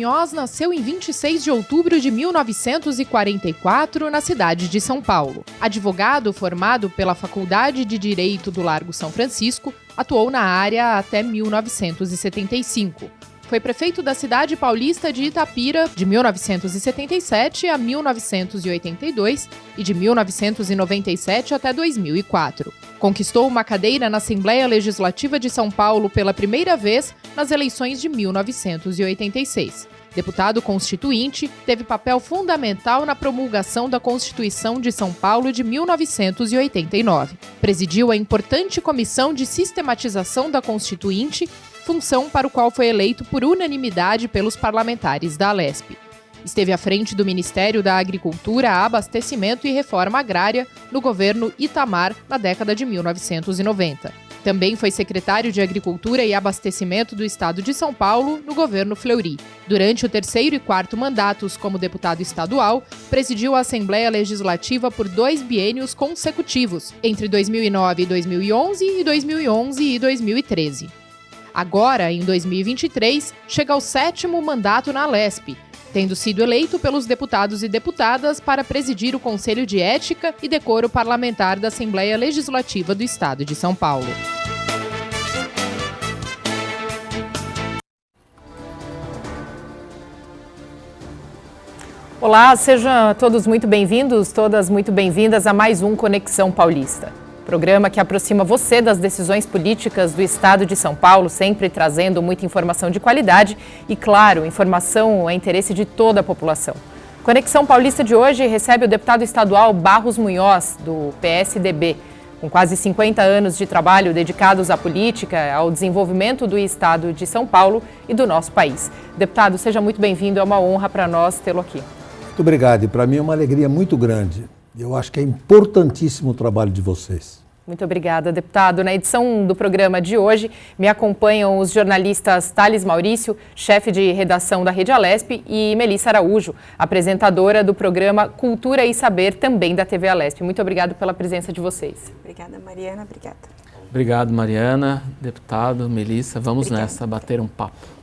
Munhoz nasceu em 26 de outubro de 1944, na cidade de São Paulo. Advogado formado pela Faculdade de Direito do Largo São Francisco, atuou na área até 1975. Foi prefeito da cidade paulista de Itapira de 1977 a 1982 e de 1997 até 2004. Conquistou uma cadeira na Assembleia Legislativa de São Paulo pela primeira vez nas eleições de 1986. Deputado constituinte, teve papel fundamental na promulgação da Constituição de São Paulo de 1989. Presidiu a importante Comissão de Sistematização da Constituinte, função para o qual foi eleito por unanimidade pelos parlamentares da Alesp. Esteve à frente do Ministério da Agricultura, Abastecimento e Reforma Agrária no governo Itamar na década de 1990. Também foi secretário de Agricultura e Abastecimento do Estado de São Paulo no governo Fleury. Durante o terceiro e quarto mandatos como deputado estadual, presidiu a Assembleia Legislativa por 2 biênios consecutivos, entre 2009 e 2011 e 2011 e 2013. Agora, em 2023, chega ao 7º mandato na Alesp, tendo sido eleito pelos deputados e deputadas para presidir o Conselho de Ética e Decoro Parlamentar da Assembleia Legislativa do Estado de São Paulo. Olá, sejam todos muito bem-vindos, todas muito bem-vindas a mais um Conexão Paulista. Programa que aproxima você das decisões políticas do Estado de São Paulo, sempre trazendo muita informação de qualidade e, claro, informação é interesse de toda a população. Conexão Paulista de hoje recebe o deputado estadual Barros Munhoz, do PSDB, com quase 50 anos de trabalho dedicados à política, ao desenvolvimento do Estado de São Paulo e do nosso país. Deputado, seja muito bem-vindo, é uma honra para nós tê-lo aqui. Muito obrigado, e para mim é uma alegria muito grande. Eu acho que é importantíssimo o trabalho de vocês. Muito obrigada, deputado. Na edição do programa de hoje, me acompanham os jornalistas Thales Maurício, chefe de redação da Rede Alesp, e Melissa Araújo, apresentadora do programa Cultura e Saber, também da TV Alesp. Muito obrigado pela presença de vocês. Obrigada, Mariana. Obrigada. Obrigado, Mariana, deputado, Melissa. Vamos nessa, bater um papo.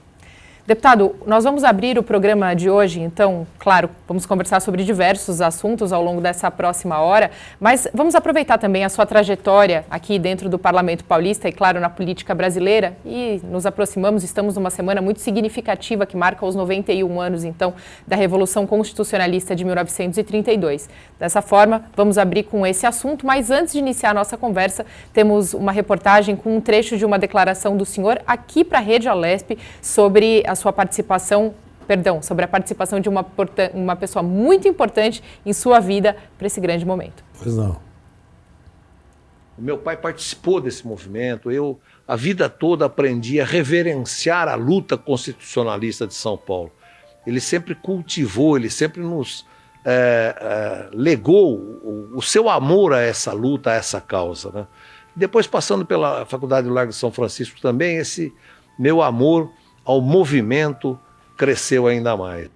Deputado, nós vamos abrir o programa de hoje, então, claro, vamos conversar sobre diversos assuntos ao longo dessa próxima hora, mas vamos aproveitar também a sua trajetória aqui dentro do Parlamento Paulista e, claro, na política brasileira, e nos aproximamos, estamos numa semana muito significativa que marca os 91 anos, então, da Revolução Constitucionalista de 1932. Dessa forma, vamos abrir com esse assunto, mas antes de iniciar a nossa conversa, temos uma reportagem com um trecho de uma declaração do senhor aqui para a Rede Alesp sobre a sua participação, sobre a participação de uma pessoa muito importante em sua vida para esse grande momento. Pois não. O meu pai participou desse movimento, eu a vida toda aprendi a reverenciar a luta constitucionalista de São Paulo. Ele sempre cultivou, ele sempre nos legou o seu amor a essa luta, a essa causa, né? Depois, passando pela Faculdade do Largo de São Francisco também, esse meu amor ao movimento cresceu ainda mais.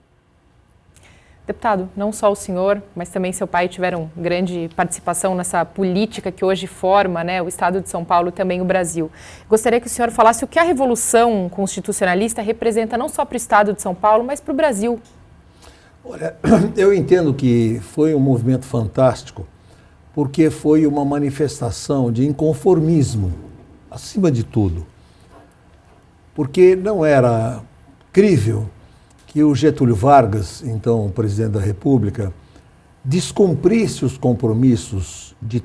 Deputado, não só o senhor, mas também seu pai tiveram grande participação nessa política que hoje forma, né, o Estado de São Paulo e também o Brasil. Gostaria que o senhor falasse o que a Revolução Constitucionalista representa não só para o Estado de São Paulo, mas para o Brasil. Olha, eu entendo que foi um movimento fantástico, porque foi uma manifestação de inconformismo, acima de tudo. Porque não era crível que o Getúlio Vargas, então presidente da República, descumprisse os compromissos de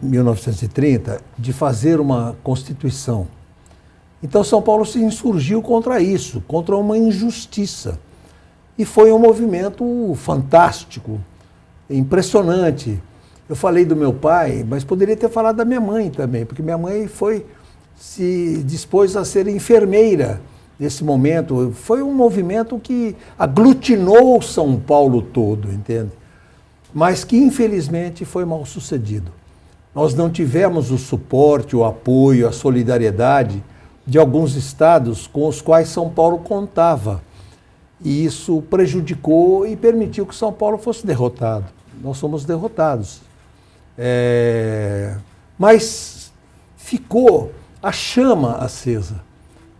1930, de fazer uma Constituição. Então São Paulo se insurgiu contra isso, contra uma injustiça. E foi um movimento fantástico, impressionante. Eu falei do meu pai, mas poderia ter falado da minha mãe também, porque minha mãe se dispôs a ser enfermeira nesse momento. Foi um movimento que aglutinou São Paulo todo, entende? Mas que infelizmente foi mal sucedido. Nós não tivemos o suporte, o apoio, a solidariedade de alguns estados com os quais São Paulo contava. E isso prejudicou e permitiu que São Paulo fosse derrotado. Nós fomos derrotados. Mas ficou a chama acesa,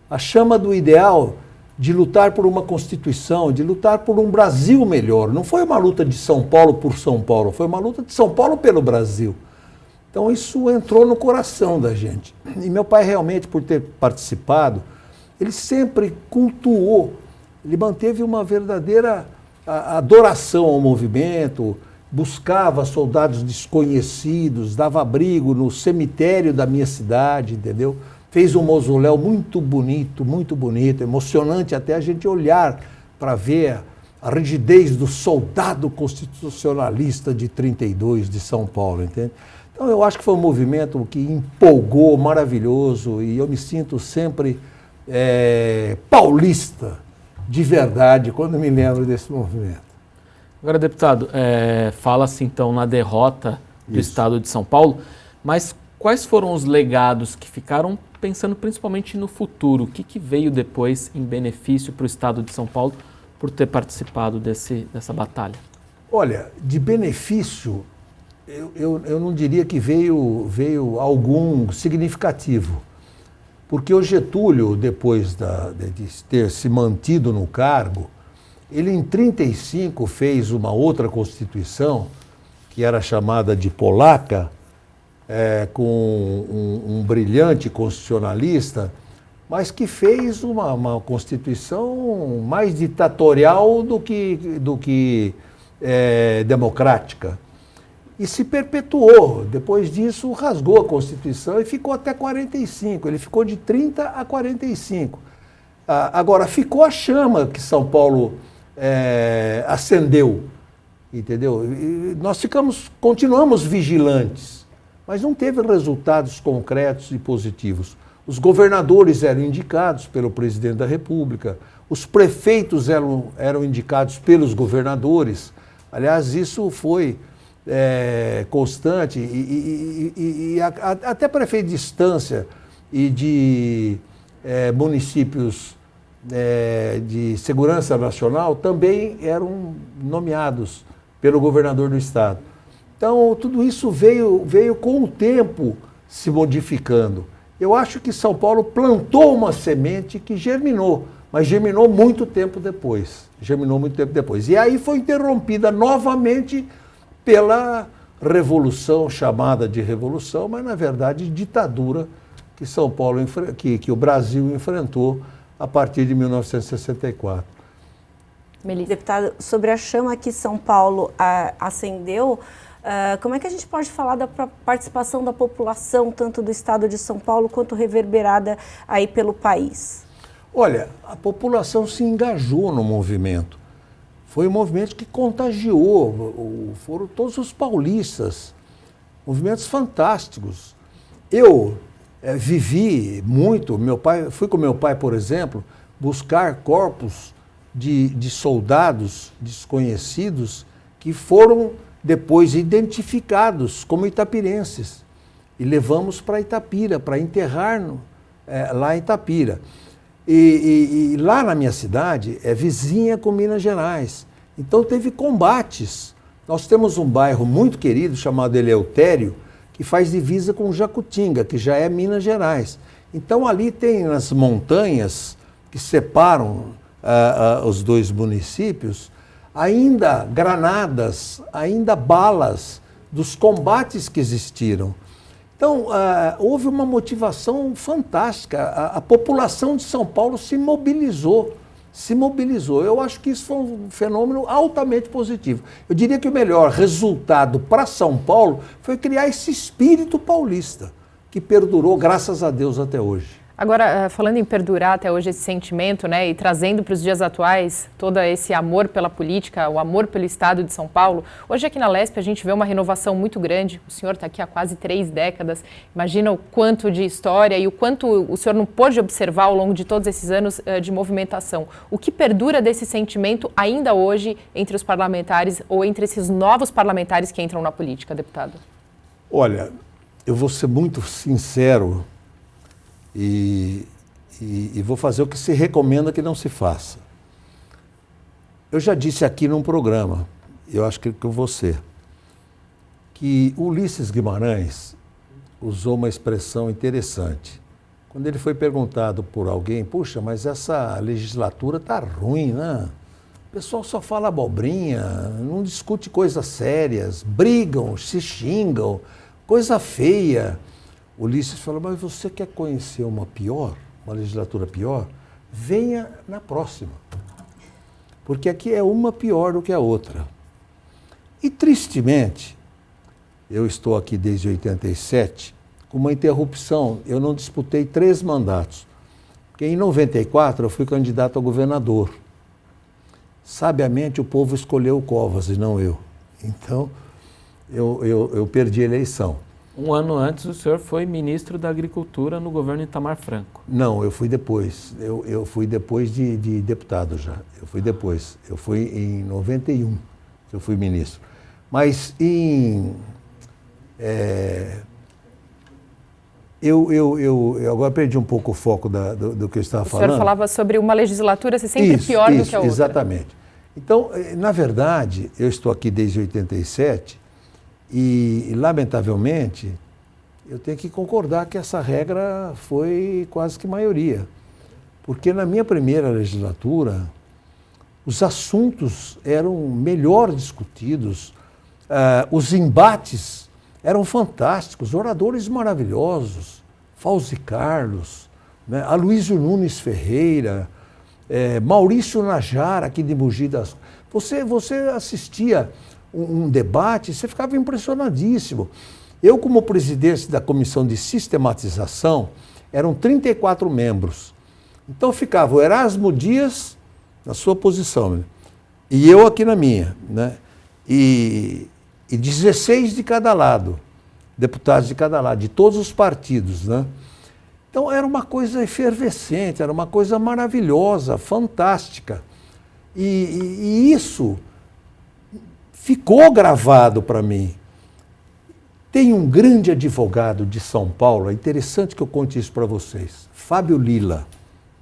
a chama do ideal de lutar por uma Constituição, de lutar por um Brasil melhor. Não foi uma luta de São Paulo por São Paulo, foi uma luta de São Paulo pelo Brasil. Então isso entrou no coração da gente. E meu pai realmente, por ter participado, ele sempre cultuou, ele manteve uma verdadeira adoração ao movimento, buscava soldados desconhecidos, dava abrigo no cemitério da minha cidade, entendeu? Fez um mausoléu muito bonito, emocionante até a gente olhar para ver a rigidez do soldado constitucionalista de 32 de São Paulo, entende? Então eu acho que foi um movimento que empolgou, maravilhoso, e eu me sinto sempre paulista de verdade quando me lembro desse movimento. Agora, deputado, fala-se então na derrota do Estado de São Paulo, mas quais foram os legados que ficaram, pensando principalmente no futuro? O que veio depois em benefício para o Estado de São Paulo por ter participado dessa batalha? Olha, de benefício, eu não diria que veio algum significativo, porque o Getúlio, depois de ter se mantido no cargo, ele em 1935 fez uma outra Constituição, que era chamada de Polaca, com um brilhante constitucionalista, mas que fez uma Constituição mais ditatorial do que democrática. E se perpetuou. Depois disso, rasgou a Constituição e ficou até 45. Ele ficou de 30 a 45. Agora, ficou a chama que São Paulo acendeu, entendeu? E nós continuamos vigilantes, mas não teve resultados concretos e positivos. Os governadores eram indicados pelo presidente da República, os prefeitos eram indicados pelos governadores. Aliás, isso foi constante e até prefeito de instância e de municípios de segurança nacional também eram nomeados pelo governador do estado. Então, tudo isso veio com o tempo se modificando. Eu acho que São Paulo plantou uma semente que germinou, mas germinou muito tempo depois. E aí foi interrompida novamente pela revolução, chamada de revolução, mas na verdade ditadura que São Paulo, que o Brasil enfrentou a partir de 1964. Melissa. Deputado, sobre a chama que São Paulo acendeu, como é que a gente pode falar da participação da população, tanto do estado de São Paulo, quanto reverberada aí pelo país? Olha, a população se engajou no movimento. Foi um movimento que contagiou, foram todos os paulistas, movimentos fantásticos. Eu vivi muito, fui com meu pai, por exemplo, buscar corpos de soldados desconhecidos que foram depois identificados como itapirenses. E levamos para Itapira, para enterrar lá em Itapira. E lá na minha cidade é vizinha com Minas Gerais. Então teve combates. Nós temos um bairro muito querido chamado Eleutério, que faz divisa com Jacutinga, que já é Minas Gerais. Então ali tem as montanhas que separam os dois municípios, ainda granadas, ainda balas dos combates que existiram. Então, houve uma motivação fantástica. A população de São Paulo se mobilizou. Eu acho que isso foi um fenômeno altamente positivo. Eu diria que o melhor resultado para São Paulo foi criar esse espírito paulista, que perdurou, graças a Deus, até hoje. Agora, falando em perdurar até hoje esse sentimento, né, e trazendo para os dias atuais todo esse amor pela política, o amor pelo Estado de São Paulo, hoje aqui na LESP a gente vê uma renovação muito grande. O senhor está aqui há quase 3 décadas. Imagina o quanto de história e o quanto o senhor não pôde observar ao longo de todos esses anos de movimentação. O que perdura desse sentimento ainda hoje entre os parlamentares ou entre esses novos parlamentares que entram na política, deputado? Olha, eu vou ser muito sincero e vou fazer o que se recomenda que não se faça. Eu já disse aqui num programa, eu acho que com você, que Ulisses Guimarães usou uma expressão interessante quando ele foi perguntado por alguém, puxa, mas essa legislatura está ruim, né? O pessoal só fala abobrinha, não discute coisas sérias, brigam, se xingam, coisa feia. Ulisses falou, mas você quer conhecer uma legislatura pior? Venha na próxima. Porque aqui é uma pior do que a outra. E tristemente, eu estou aqui desde 87, com uma interrupção. Eu não disputei 3 mandatos. Porque em 94 eu fui candidato a governador. Sabiamente o povo escolheu o Covas e não eu. Então, eu perdi a eleição. Um ano antes o senhor foi ministro da Agricultura no governo Itamar Franco. Não, eu fui depois. Eu fui depois de deputado já. Eu fui depois. Eu fui em 91 que eu fui ministro. Mas eu agora perdi um pouco o foco do que eu estava falando. O senhor falava sobre uma legislatura ser sempre pior do que a outra. Exatamente. Então, na verdade, eu estou aqui desde 87 e, lamentavelmente, eu tenho que concordar que essa regra foi quase que maioria. Porque na minha primeira legislatura, os assuntos eram melhor discutidos, os embates eram fantásticos, oradores maravilhosos, Fauzi Carlos, né, Aloysio Nunes Ferreira, Maurício Najara, aqui de Mogi das... Você assistia um debate, você ficava impressionadíssimo. Eu, como presidente da Comissão de Sistematização, eram 34 membros. Então ficava o Erasmo Dias na sua posição, né? E eu aqui na minha, né? E 16 de cada lado, deputados de cada lado, de todos os partidos, né? Então era uma coisa efervescente, era uma coisa maravilhosa, fantástica. E isso ficou gravado para mim. Tem um grande advogado de São Paulo, é interessante que eu conte isso para vocês, Fábio Lila.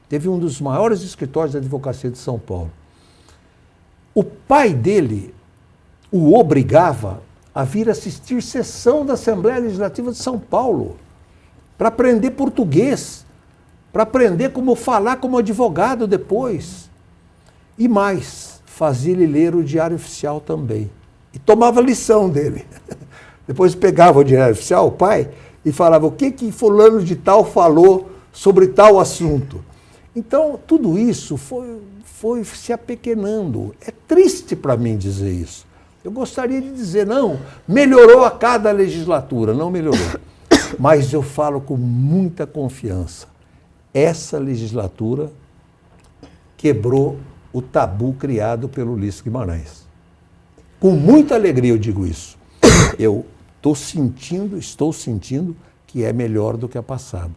Teve um dos maiores escritórios de advocacia de São Paulo. O pai dele o obrigava a vir assistir sessão da Assembleia Legislativa de São Paulo, para aprender português, para aprender como falar como advogado depois. E mais, fazia ele ler o Diário Oficial também. E tomava lição dele. Depois pegava o Diário Oficial, o pai, e falava o que fulano de tal falou sobre tal assunto. Então, tudo isso foi se apequenando. É triste para mim dizer isso. Eu gostaria de dizer, não, melhorou a cada legislatura, não melhorou. Mas eu falo com muita confiança. Essa legislatura quebrou o tabu criado pelo Ulisses Guimarães. Com muita alegria eu digo isso. Eu estou sentindo que é melhor do que a passada.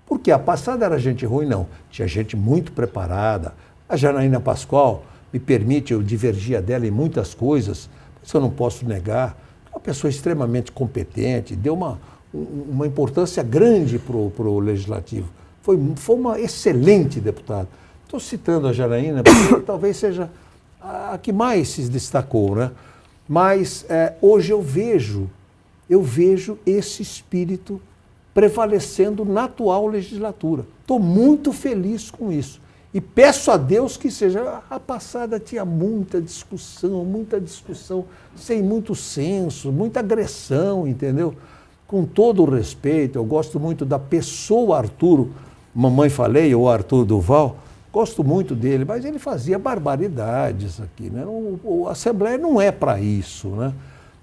Porque a passada era gente ruim? Não. Tinha gente muito preparada. A Janaína Pascoal, me permite, eu divergia dela em muitas coisas, isso eu não posso negar. Uma pessoa extremamente competente, deu uma importância grande para o Legislativo. Foi uma excelente deputada. Estou citando a Janaína, porque talvez seja a que mais se destacou, né? Mas hoje eu vejo esse espírito prevalecendo na atual legislatura. Estou muito feliz com isso. E peço a Deus que seja. A passada tinha muita discussão, sem muito senso, muita agressão, entendeu? Com todo o respeito, eu gosto muito da pessoa Arturo, mamãe falei, ou Arthur Duval, gosto muito dele, mas ele fazia barbaridades aqui, né? A Assembleia não é para isso, né?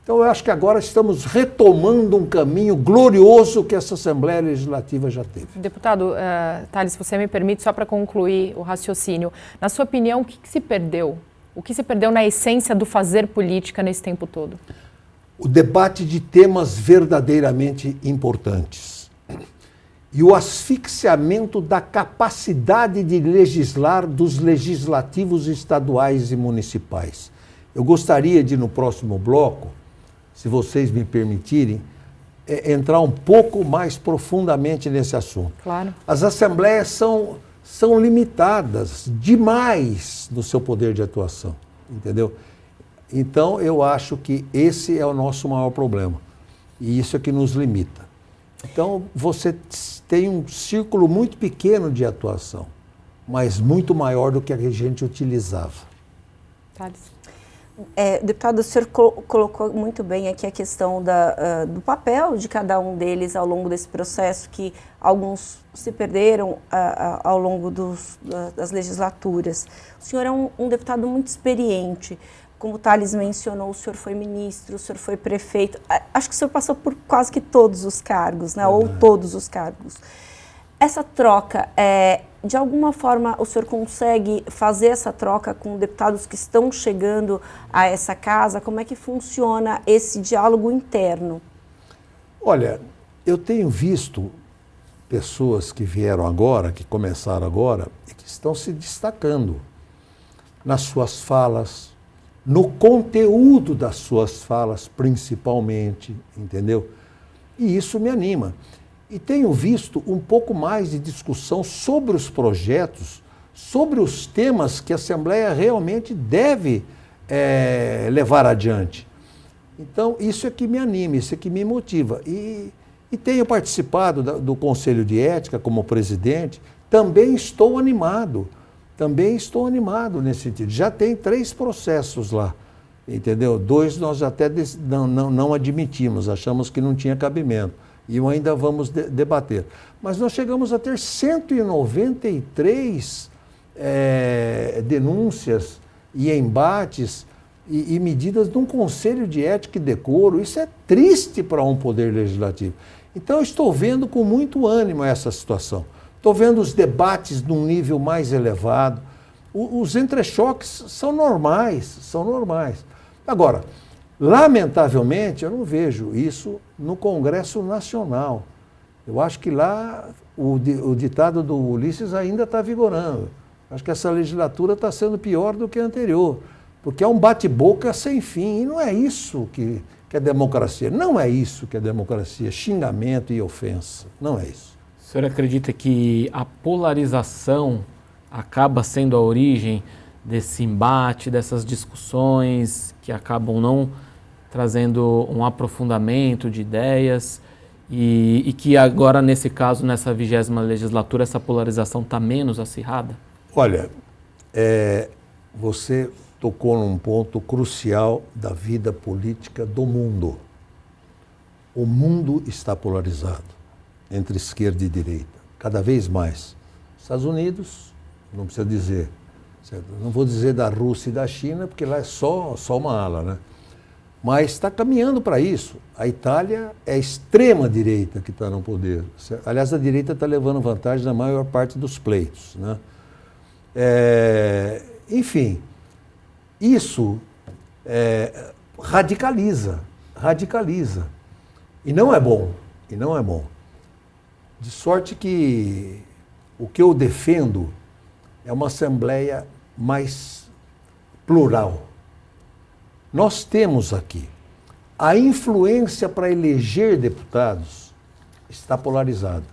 Então eu acho que agora estamos retomando um caminho glorioso que essa Assembleia Legislativa já teve. Deputado, Thales, se você me permite, só para concluir o raciocínio, na sua opinião, o que se perdeu? O que se perdeu na essência do fazer política nesse tempo todo? O debate de temas verdadeiramente importantes e o asfixiamento da capacidade de legislar dos legislativos estaduais e municipais. Eu gostaria de, no próximo bloco, se vocês me permitirem, entrar um pouco mais profundamente nesse assunto. Claro. As assembleias são limitadas demais no seu poder de atuação, entendeu? Então, eu acho que esse é o nosso maior problema. E isso é que nos limita. Então, você tem um círculo muito pequeno de atuação, mas muito maior do que a gente utilizava. Thales. Deputado, o senhor colocou muito bem aqui a questão do papel de cada um deles ao longo desse processo, que alguns se perderam ao longo das legislaturas. O senhor é um deputado muito experiente. Como o Thales mencionou, o senhor foi ministro, o senhor foi prefeito. Acho que o senhor passou por quase que todos os cargos, né? Ou todos os cargos. Essa troca, de alguma forma, o senhor consegue fazer essa troca com deputados que estão chegando a essa casa? Como é que funciona esse diálogo interno? Olha, eu tenho visto pessoas que vieram agora, que começaram agora, e que estão se destacando nas suas falas, no conteúdo das suas falas, principalmente, entendeu? E isso me anima. E tenho visto um pouco mais de discussão sobre os projetos, sobre os temas que a Assembleia realmente deve levar adiante. Então, isso é que me anima, isso é que me motiva. E tenho participado do Conselho de Ética como presidente, também estou animado nesse sentido. Já tem 3 processos lá, entendeu? 2 nós até não admitimos, achamos que não tinha cabimento. E ainda vamos debater. Mas nós chegamos a ter 193 denúncias e embates e medidas de um Conselho de Ética e Decoro. Isso é triste para um poder legislativo. Então, eu estou vendo com muito ânimo essa situação. Estou vendo os debates num nível mais elevado. Os entrechoques são normais. Agora, lamentavelmente, eu não vejo isso no Congresso Nacional. Eu acho que lá o ditado do Ulisses ainda está vigorando. Acho que essa legislatura está sendo pior do que a anterior, porque é um bate-boca sem fim. E não é isso que é democracia. Não é isso que é democracia, xingamento e ofensa. Não é isso. O senhor acredita que a polarização acaba sendo a origem desse embate, dessas discussões que acabam não trazendo um aprofundamento de ideias e que agora, nesse caso, nessa 20ª legislatura, essa polarização está menos acirrada? Olha, você tocou num ponto crucial da vida política do mundo. O mundo está polarizado entre esquerda e direita, cada vez mais. Estados Unidos, não precisa dizer, certo? Não vou dizer da Rússia e da China, porque lá é só uma ala, né? Mas está caminhando para isso. A Itália é a extrema-direita que está no poder. Aliás, a direita está levando vantagem na maior parte dos pleitos, né? Enfim, isso radicaliza. E não é bom. De sorte que o que eu defendo é uma Assembleia mais plural. Nós temos aqui a influência para eleger deputados está polarizada.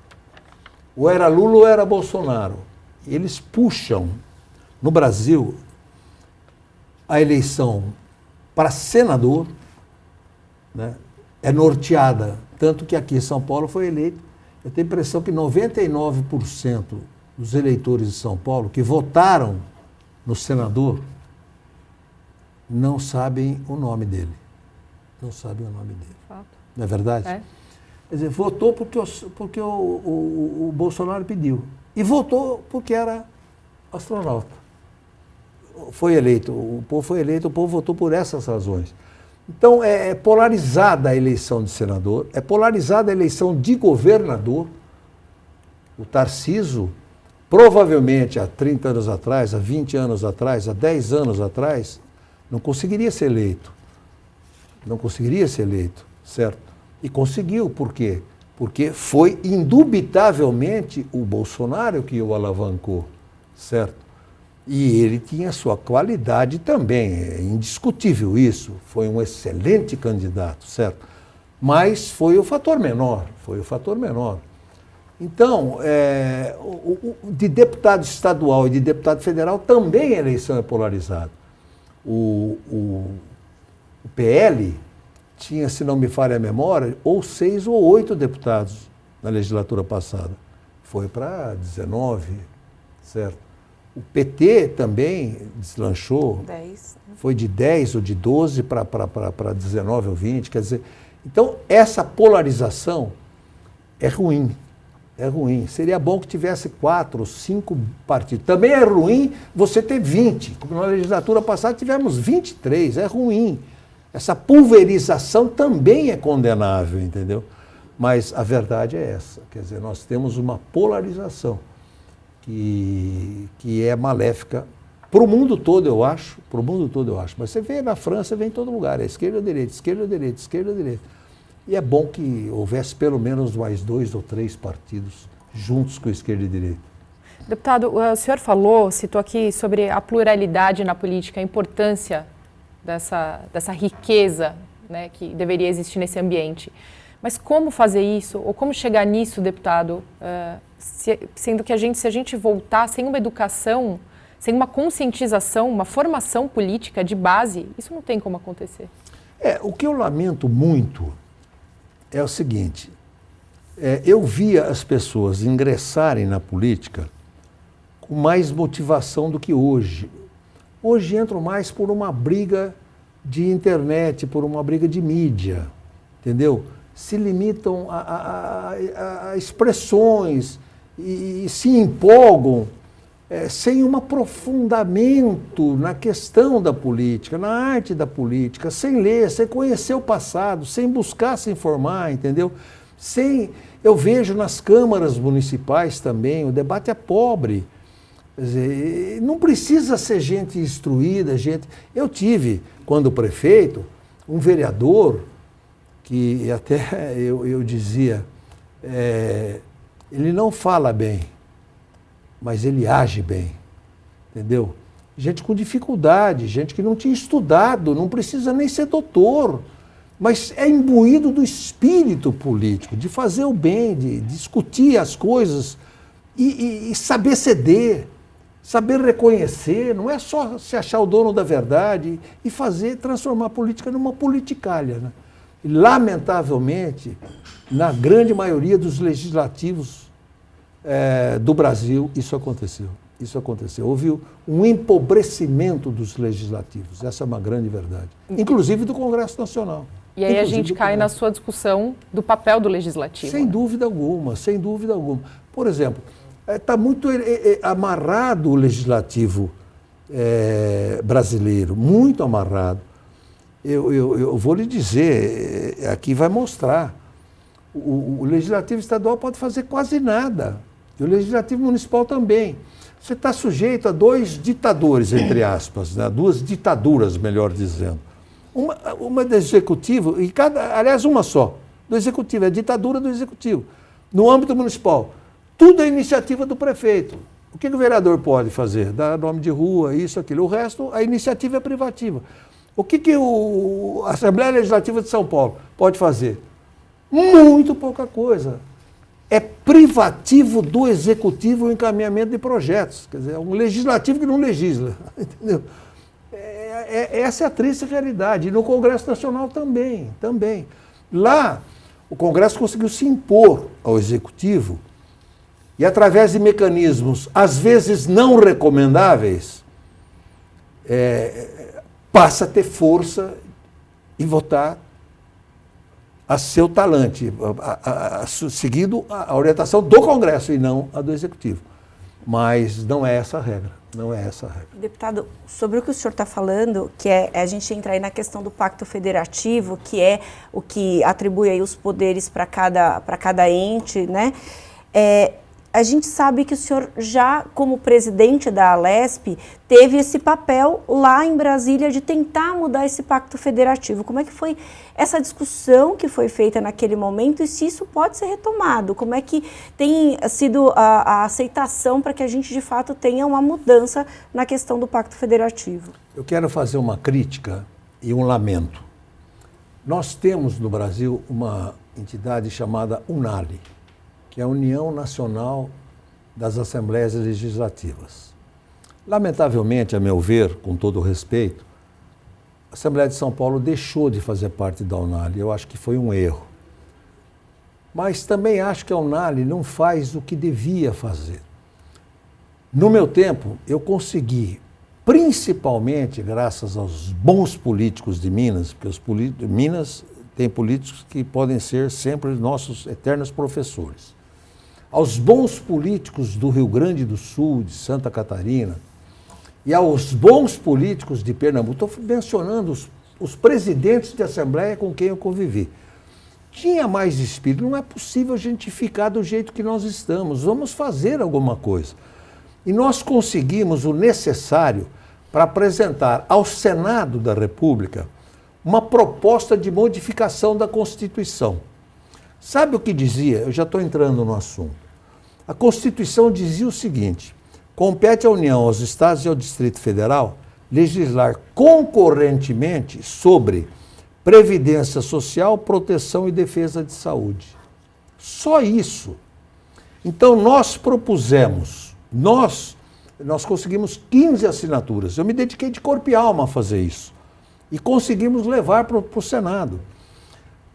Ou era Lula ou era Bolsonaro. Eles puxam, no Brasil, a eleição para senador, né, é norteada. Tanto que aqui em São Paulo foi eleito. Eu tenho a impressão que 99% dos eleitores de São Paulo que votaram no senador não sabem o nome dele. Fato. Não é verdade? É. Quer dizer, votou porque o Bolsonaro pediu. E votou porque era astronauta. Foi eleito, o povo votou por essas razões. Então, é polarizada a eleição de senador, é polarizada a eleição de governador. O Tarcísio, provavelmente há 30 anos atrás, há 20 anos atrás, há 10 anos atrás, não conseguiria ser eleito. Certo? E conseguiu, por quê? Porque foi indubitavelmente o Bolsonaro que o alavancou, certo? E ele tinha sua qualidade também, é indiscutível isso, foi um excelente candidato, certo? Mas foi o fator menor. Então, de deputado estadual e de deputado federal também a eleição é polarizada. O PL tinha, se não me falha a memória, ou 6 ou 8 deputados na legislatura passada. Foi para 19, certo? O PT também deslanchou. 10. Foi de 10 ou de 12 para 19 ou 20. Quer dizer, então essa polarização é ruim. É ruim. Seria bom que tivesse 4 ou 5 partidos. Também é ruim você ter 20. Como na legislatura passada tivemos 23. É ruim. Essa pulverização também é condenável, entendeu? Mas a verdade é essa. Quer dizer, nós temos uma polarização que é maléfica para o mundo todo, eu acho. Para o mundo todo, eu acho. Mas você vê na França, vê em todo lugar. É esquerda, direita, esquerda, direita, esquerda, direita. E é bom que houvesse pelo menos mais 2 ou 3 partidos juntos com esquerda e direita. Deputado, o senhor citou aqui sobre a pluralidade na política, a importância dessa riqueza, né, que deveria existir nesse ambiente. Mas como fazer isso, ou como chegar nisso, deputado, sendo que se a gente voltar sem uma educação, sem uma conscientização, uma formação política de base, isso não tem como acontecer. O que eu lamento muito é o seguinte, eu via as pessoas ingressarem na política com mais motivação do que hoje. Hoje entram mais por uma briga de internet, por uma briga de mídia, entendeu? Se limitam a expressões e se empolgam sem um aprofundamento na questão da política, na arte da política, sem ler, sem conhecer o passado, sem buscar se informar, entendeu? Eu vejo nas câmaras municipais também, o debate é pobre. Quer dizer, não precisa ser gente instruída, gente... Eu tive, quando prefeito, um vereador que até eu dizia, ele não fala bem, mas ele age bem, entendeu? Gente com dificuldade, gente que não tinha estudado, não precisa nem ser doutor, mas é imbuído do espírito político, de fazer o bem, de discutir as coisas e saber ceder, saber reconhecer, não é só se achar o dono da verdade e transformar a política numa politicalha, né? E, lamentavelmente, na grande maioria dos legislativos do Brasil, isso aconteceu. Isso aconteceu. Houve um empobrecimento dos legislativos. Essa é uma grande verdade. Inclusive do Congresso Nacional. E aí a gente cai na sua discussão do papel do legislativo. Sem dúvida alguma, sem dúvida alguma. Por exemplo, está muito amarrado o legislativo brasileiro, muito amarrado. Eu vou lhe dizer, aqui vai mostrar, o legislativo estadual pode fazer quase nada, e o legislativo municipal também. Você está sujeito a 2 ditadores, entre aspas, né? 2 ditaduras, melhor dizendo. Uma do executivo, aliás, uma só, do executivo, é a ditadura do executivo. No âmbito municipal, tudo é iniciativa do prefeito. O que o vereador pode fazer? Dar nome de rua, isso, aquilo. O resto, a iniciativa é privativa. O que a Assembleia Legislativa de São Paulo pode fazer? Muito pouca coisa. É privativo do executivo o encaminhamento de projetos. Quer dizer, é um legislativo que não legisla. Entendeu? Essa é a triste realidade. E no Congresso Nacional também. Lá, o Congresso conseguiu se impor ao executivo e, através de mecanismos, às vezes não recomendáveis, passa a ter força e votar a seu talante, seguindo a orientação do Congresso e não a do Executivo. Mas não é essa a regra, não é essa a regra. Deputado, sobre o que o senhor está falando, que é a gente entrar aí na questão do pacto federativo, que é o que atribui aí os poderes para cada ente, né? A gente sabe que o senhor já, como presidente da Alesp, teve esse papel lá em Brasília de tentar mudar esse pacto federativo. Como é que foi essa discussão que foi feita naquele momento e se isso pode ser retomado? Como é que tem sido a aceitação para que a gente, de fato, tenha uma mudança na questão do pacto federativo? Eu quero fazer uma crítica e um lamento. Nós temos no Brasil uma entidade chamada UNALE, que é a União Nacional das Assembleias Legislativas. Lamentavelmente, a meu ver, com todo o respeito, a Assembleia de São Paulo deixou de fazer parte da UNALE. Eu acho que foi um erro. mas também acho que a Unali não faz o que devia fazer. No meu tempo, eu consegui, principalmente graças aos bons políticos de Minas, porque Minas tem políticos que podem ser sempre nossos eternos professores. Aos bons políticos do Rio Grande do Sul, de Santa Catarina, e aos bons políticos de Pernambuco, estou mencionando os presidentes de Assembleia com quem eu convivi. Tinha mais espírito, não é possível a gente ficar do jeito que nós estamos, vamos fazer alguma coisa. E nós conseguimos o necessário para apresentar ao Senado da República uma proposta de modificação da Constituição. Sabe o que dizia? Eu já estou entrando no assunto. A Constituição dizia o seguinte: compete à União, aos Estados e ao Distrito Federal legislar concorrentemente sobre previdência social, proteção e defesa de saúde. Só isso. Então nós propusemos, nós conseguimos 15 assinaturas. Eu me dediquei de corpo e alma a fazer isso. E conseguimos levar para o Senado.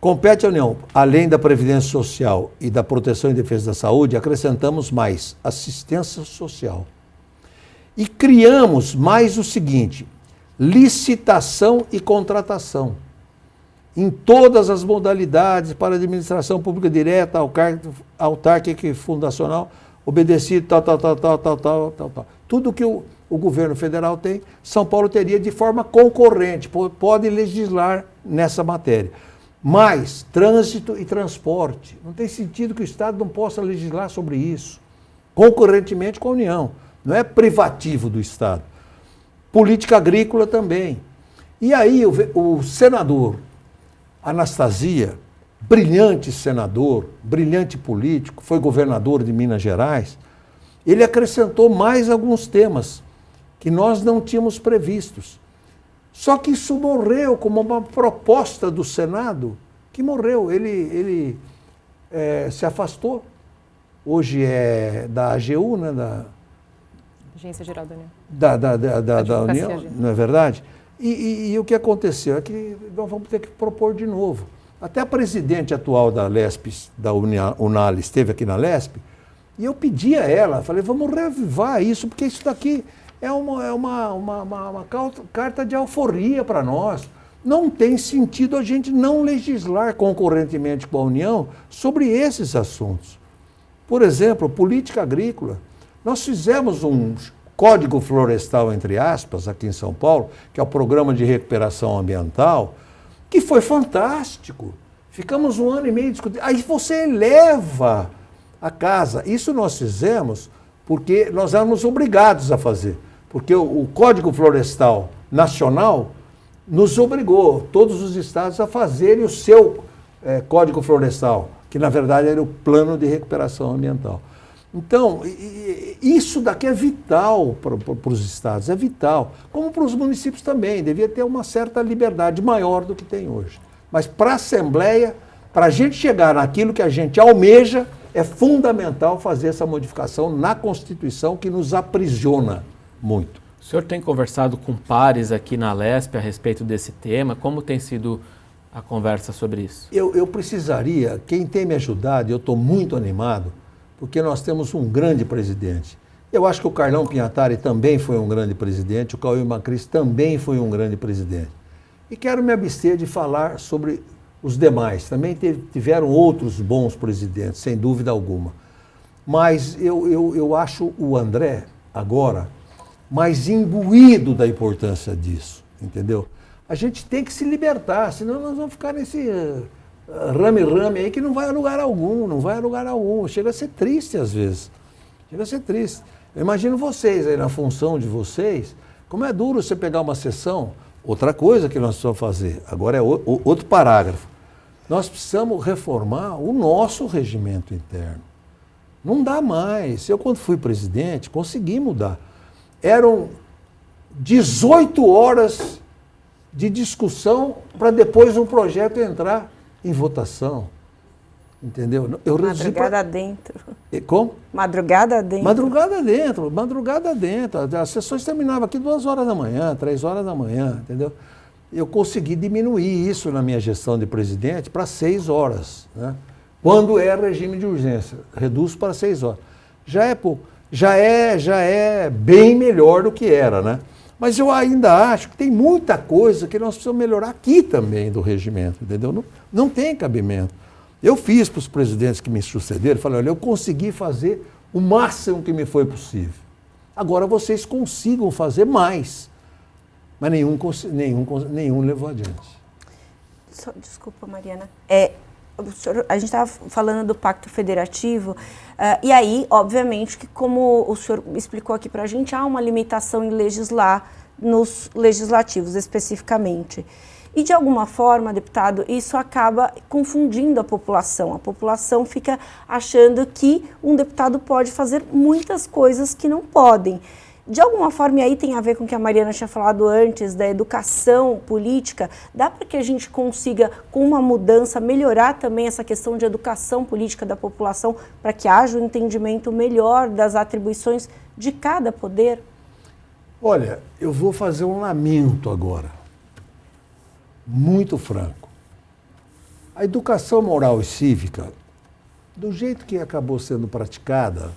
Compete à União, além da previdência social e da proteção e defesa da saúde, acrescentamos mais assistência social. E criamos mais o seguinte: licitação e contratação. Em todas as modalidades para administração pública direta, autárquica e fundacional, obedecido, tal. Tudo que o governo federal tem, São Paulo teria de forma concorrente, pode legislar nessa matéria. Mas trânsito e transporte, não tem sentido que o Estado não possa legislar sobre isso, concorrentemente com a União, não é privativo do Estado. Política agrícola também. E aí o senador Anastasia, brilhante senador, brilhante político, foi governador de Minas Gerais, ele acrescentou mais alguns temas que nós não tínhamos previstos. Só que isso morreu como uma proposta do Senado, que morreu. Ele se afastou. Hoje é da AGU, né? Da Agência Geral da União. Da União, não é verdade? E o que aconteceu é que nós vamos ter que propor de novo. Até a presidente atual da LESP, da Unali, esteve aqui na LESP, e eu pedi a ela, falei, vamos reavivar isso, porque isso daqui é uma carta de alforria para nós. Não tem sentido a gente não legislar concorrentemente com a União sobre esses assuntos. Por exemplo, política agrícola. Nós fizemos um Código Florestal, entre aspas, aqui em São Paulo, que é o Programa de Recuperação Ambiental, que foi fantástico. Ficamos 1 ano e meio discutindo. Aí você eleva a casa. Isso nós fizemos porque nós éramos obrigados a fazer. Porque o Código Florestal Nacional nos obrigou, todos os estados, a fazerem o seu Código Florestal, que na verdade era o Plano de Recuperação Ambiental. Então, isso daqui é vital para os estados, é vital. Como para os municípios também, devia ter uma certa liberdade maior do que tem hoje. Mas para a Assembleia, para a gente chegar naquilo que a gente almeja, é fundamental fazer essa modificação na Constituição que nos aprisiona muito. O senhor tem conversado com pares aqui na LESP a respeito desse tema? Como tem sido a conversa sobre isso? Eu precisaria, quem tem me ajudado, eu estou muito animado, porque nós temos um grande presidente. Eu acho que o Carlão Pinhatari também foi um grande presidente, o Cauê Macris também foi um grande presidente. E quero me abster de falar sobre os demais. Também tiveram outros bons presidentes, sem dúvida alguma. Mas eu acho o André, agora, mais imbuído da importância disso, entendeu? A gente tem que se libertar, senão nós vamos ficar nesse rame-rame aí que não vai a lugar algum, Chega a ser triste às vezes, chega a ser triste. Eu imagino vocês aí na função de vocês, como é duro você pegar uma sessão. Outra coisa que nós precisamos fazer, agora é outro parágrafo, nós precisamos reformar o nosso regimento interno. Não dá mais. Eu, quando fui presidente, consegui mudar. Eram 18 horas de discussão para depois um projeto entrar em votação. Entendeu? Madrugada dentro. Como? Madrugada dentro. Madrugada dentro. As sessões terminavam aqui 2 horas da manhã, 3 horas da manhã, entendeu? Eu consegui diminuir isso na minha gestão de presidente para 6 horas, né? Quando é regime de urgência, reduz para 6 horas. Já é pouco. Já é bem melhor do que era, né? Mas eu ainda acho que tem muita coisa que nós precisamos melhorar aqui também do regimento, entendeu? Não tem cabimento. Eu fiz para os presidentes que me sucederam, falei, olha, eu consegui fazer o máximo que me foi possível. Agora vocês consigam fazer mais. Mas nenhum levou adiante. Desculpa, Mariana. A gente estava falando do Pacto Federativo, e aí, obviamente, que como o senhor explicou aqui para a gente, há uma limitação em legislar nos legislativos especificamente. E, de alguma forma, deputado, isso acaba confundindo a população. A população fica achando que um deputado pode fazer muitas coisas que não podem. De alguma forma, e aí tem a ver com o que a Mariana tinha falado antes, da educação política, dá para que a gente consiga, com uma mudança, melhorar também essa questão de educação política da população, para que haja um entendimento melhor das atribuições de cada poder? Olha, eu vou fazer um lamento agora, muito franco. A educação moral e cívica, do jeito que acabou sendo praticada,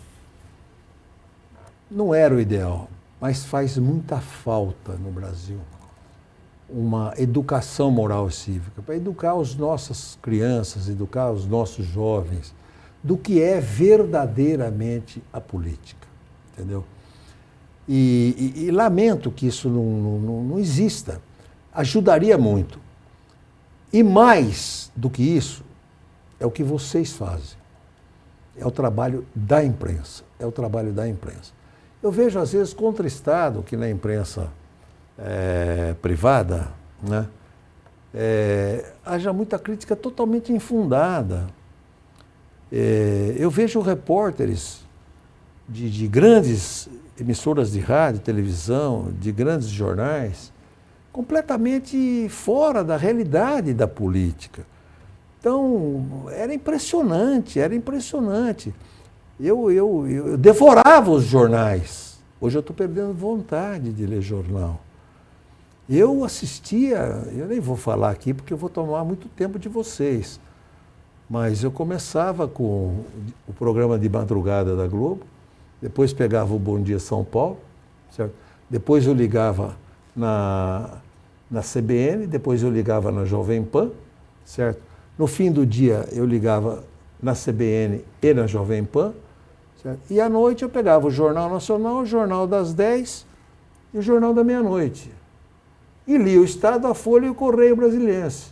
não era o ideal, mas faz muita falta no Brasil uma educação moral e cívica, para educar as nossas crianças, educar os nossos jovens do que é verdadeiramente a política, entendeu? E lamento que isso não exista. Ajudaria muito. E mais do que isso, é o que vocês fazem. É o trabalho da imprensa. É o trabalho da imprensa. Eu vejo, às vezes, contristado que na imprensa privada, né, haja muita crítica totalmente infundada. Eu vejo repórteres de grandes emissoras de rádio, televisão, de grandes jornais, completamente fora da realidade da política. Então, era impressionante, era impressionante. Eu devorava os jornais. Hoje eu estou perdendo vontade de ler jornal. Eu assistia, eu nem vou falar aqui porque eu vou tomar muito tempo de vocês, mas eu começava com o programa de madrugada da Globo, depois pegava o Bom Dia São Paulo, certo? Depois eu ligava na CBN, depois eu ligava na Jovem Pan, certo? No fim do dia eu ligava na CBN e na Jovem Pan, certo? E à noite eu pegava o Jornal Nacional, o Jornal das 10 e o Jornal da Meia-Noite. E lia o Estado, a Folha e o Correio Brasiliense.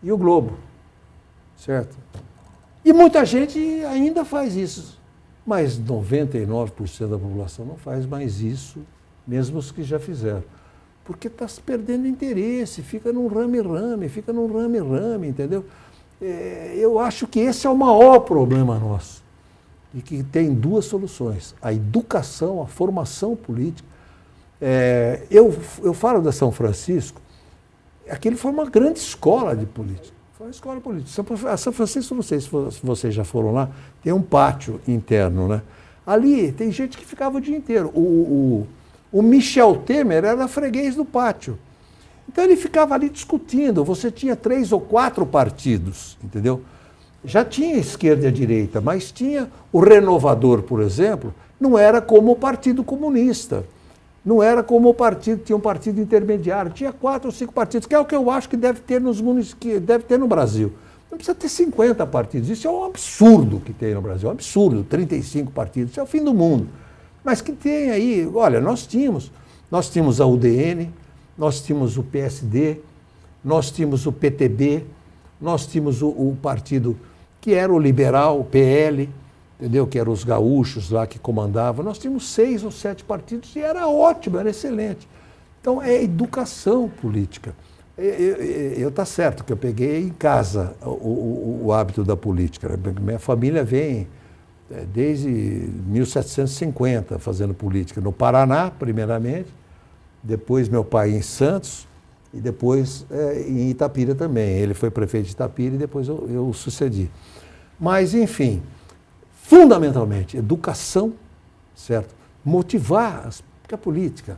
E o Globo, certo? E muita gente ainda faz isso, mas 99% da população não faz mais isso, mesmo os que já fizeram. Porque está se perdendo interesse, fica num rame-rame, entendeu? Eu acho que esse é o maior problema nosso. E que tem duas soluções: a educação, a formação política. Eu falo da São Francisco, aquilo foi uma grande escola de política. Foi uma escola política. A São Francisco, não sei se vocês já foram lá, tem um pátio interno, né? Ali tem gente que ficava o dia inteiro. O Michel Temer era freguês do pátio. Então ele ficava ali discutindo. Você tinha 3 ou 4 partidos, entendeu? Já tinha esquerda e a direita, mas tinha o Renovador, por exemplo, não era como o Partido Comunista. Não era como o partido, tinha um partido intermediário, tinha 4 ou 5 partidos, que é o que eu acho que deve ter nos municípios, deve ter no Brasil. Não precisa ter 50 partidos, isso é um absurdo que tem no Brasil, é um absurdo, 35 partidos, isso é o fim do mundo. Mas que tem aí, olha, nós tínhamos a UDN, nós tínhamos o PSD, nós tínhamos o PTB, nós tínhamos o partido que era o liberal, o PL, entendeu? Que eram os gaúchos lá que comandavam. Nós tínhamos 6 ou 7 partidos e era ótimo, era excelente. Então é educação política. Tá certo que eu peguei em casa o hábito da política. Minha família vem desde 1750 fazendo política. No Paraná, primeiramente, depois meu pai em Santos e depois em Itapira também. Ele foi prefeito de Itapira e depois eu o sucedi. Mas, enfim, fundamentalmente, educação, certo? Motivar, porque a política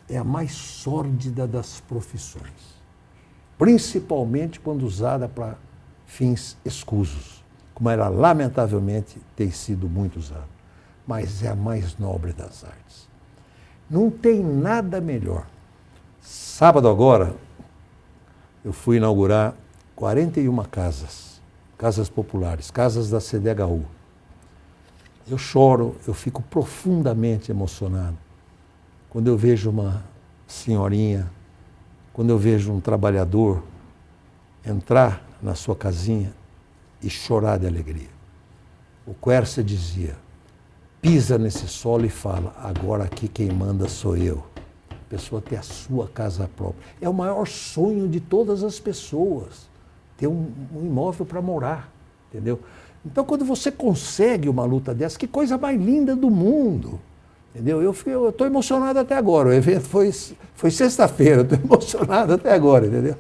é a mais sórdida das profissões, principalmente quando usada para fins escusos, como ela lamentavelmente tem sido muito usada. Mas é a mais nobre das artes. Não tem nada melhor. Sábado agora, eu fui inaugurar 41 casas populares, casas da CDHU. Eu choro, eu fico profundamente emocionado quando eu vejo uma senhorinha, quando eu vejo um trabalhador entrar na sua casinha e chorar de alegria. O Quercia dizia, pisa nesse solo e fala, agora aqui quem manda sou eu. A pessoa ter a sua casa própria. É o maior sonho de todas as pessoas, ter um imóvel para morar, entendeu? Então, quando você consegue uma luta dessa, que coisa mais linda do mundo, entendeu? Eu estou emocionado até agora, o evento foi sexta-feira, eu estou emocionado até agora, entendeu?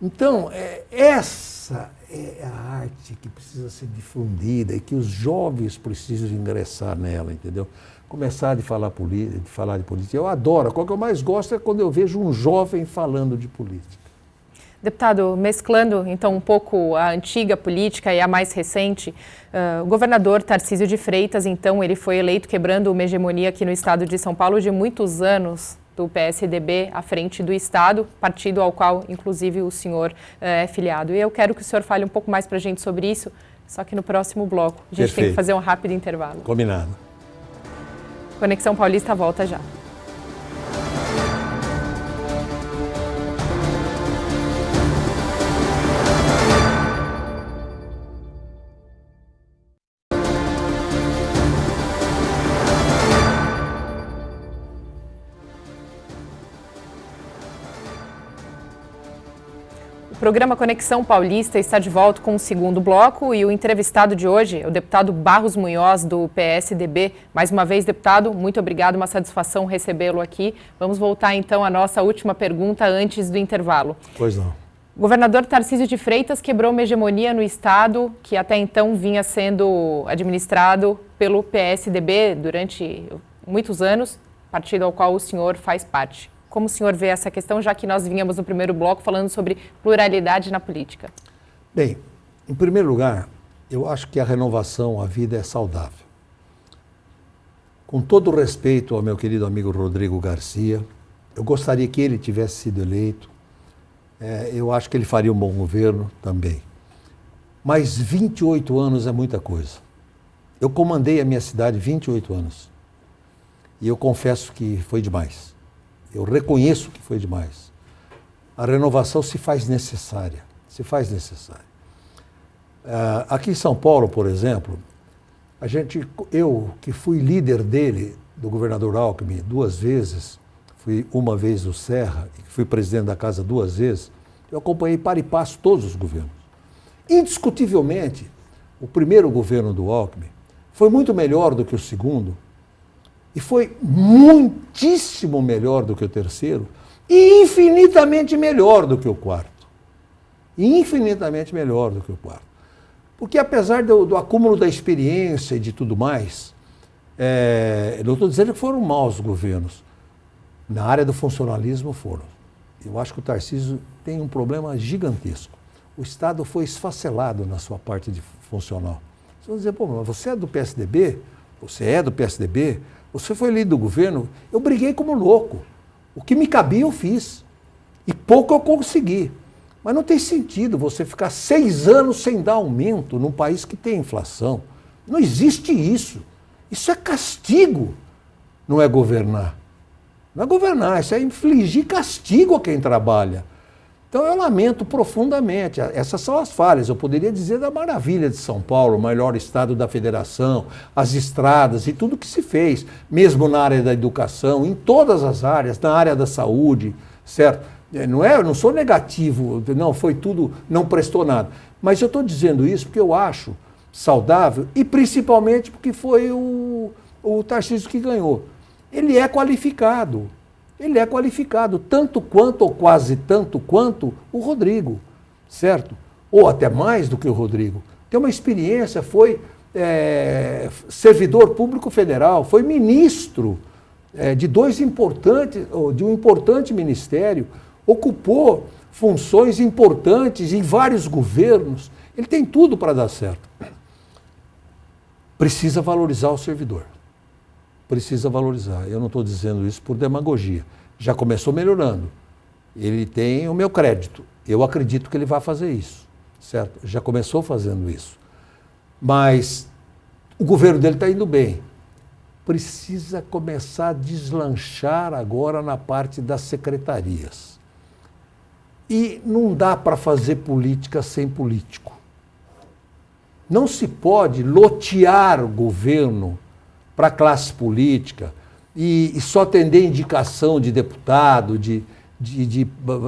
Então, essa é a arte que precisa ser difundida e que os jovens precisam ingressar nela, entendeu? Começar de falar de política. Eu adoro, o que eu mais gosto é quando eu vejo um jovem falando de política. Deputado, mesclando então um pouco a antiga política e a mais recente, o governador Tarcísio de Freitas, então, ele foi eleito quebrando uma hegemonia aqui no estado de São Paulo de muitos anos do PSDB à frente do estado, partido ao qual, inclusive, o senhor é filiado. E eu quero que o senhor fale um pouco mais para a gente sobre isso, só que no próximo bloco. A gente tem que fazer um rápido intervalo. Combinado. Conexão Paulista volta já. O programa Conexão Paulista está de volta com o segundo bloco e o entrevistado de hoje é o deputado Barros Munhoz, do PSDB. Mais uma vez, deputado, muito obrigado, uma satisfação recebê-lo aqui. Vamos voltar então à nossa última pergunta antes do intervalo. Pois não. O governador Tarcísio de Freitas quebrou uma hegemonia no estado que até então vinha sendo administrado pelo PSDB durante muitos anos, partido ao qual o senhor faz parte. Como o senhor vê essa questão, já que nós vínhamos no primeiro bloco falando sobre pluralidade na política? Bem, em primeiro lugar, eu acho que a renovação, a vida é saudável. Com todo o respeito ao meu querido amigo Rodrigo Garcia, eu gostaria que ele tivesse sido eleito. Eu acho que ele faria um bom governo também. Mas 28 anos é muita coisa. Eu comandei a minha cidade 28 anos. E eu confesso que foi demais. Eu reconheço que foi demais. A renovação se faz necessária. Aqui em São Paulo, por exemplo, eu que fui líder dele, do governador Alckmin, 2 vezes, fui uma vez o Serra, e fui presidente da casa 2 vezes, eu acompanhei para e passo todos os governos. Indiscutivelmente, o primeiro governo do Alckmin foi muito melhor do que o segundo, e foi muitíssimo melhor do que o terceiro e infinitamente melhor do que o quarto. Porque apesar do acúmulo da experiência e de tudo mais, eu não estou dizendo que foram maus governos. Na área do funcionalismo foram. Eu acho que o Tarcísio tem um problema gigantesco. O Estado foi esfacelado na sua parte de funcional. Vocês vão dizer, mas você é do PSDB? Você foi líder do governo? Eu briguei como louco. O que me cabia eu fiz. E pouco eu consegui. Mas não tem sentido você ficar 6 anos sem dar aumento num país que tem inflação. Não existe isso. Isso é castigo. Não é governar. Não é governar, isso é infligir castigo a quem trabalha. Então eu lamento profundamente, essas são as falhas. Eu poderia dizer da maravilha de São Paulo, o melhor estado da federação, as estradas e tudo que se fez, mesmo na área da educação, em todas as áreas, na área da saúde, certo? Eu não sou negativo, não, foi tudo, não prestou nada. Mas eu estou dizendo isso porque eu acho saudável e principalmente porque foi o Tarcísio que ganhou. Ele é qualificado. Tanto quanto, ou quase tanto quanto, o Rodrigo, certo? Ou até mais do que o Rodrigo. Tem uma experiência, foi servidor público federal, foi ministro de um importante ministério, ocupou funções importantes em vários governos. Ele tem tudo para dar certo. precisa valorizar o servidor. Precisa valorizar. Eu não estou dizendo isso por demagogia. Já começou melhorando. Ele tem o meu crédito. Eu acredito que ele vai fazer isso, certo? Já começou fazendo isso. Mas o governo dele está indo bem. Precisa começar a deslanchar agora na parte das secretarias. E não dá para fazer política sem político. Não se pode lotear o governo para a classe política e só atender indicação de deputado, de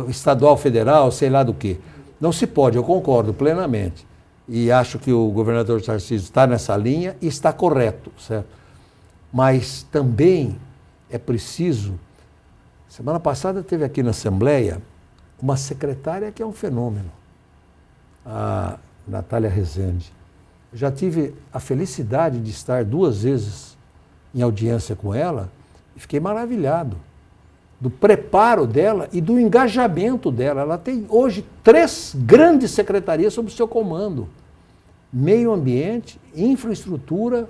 estadual, federal, sei lá do quê. Não se pode, eu concordo plenamente. E acho que o governador Tarcísio está nessa linha e está correto, certo? Mas também é preciso... Semana passada teve aqui na Assembleia uma secretária que é um fenômeno, a Natália Rezende. Eu já tive a felicidade de estar 2 vezes em audiência com ela e fiquei maravilhado do preparo dela e do engajamento dela. Ela tem hoje 3 grandes secretarias sob o seu comando: meio ambiente, infraestrutura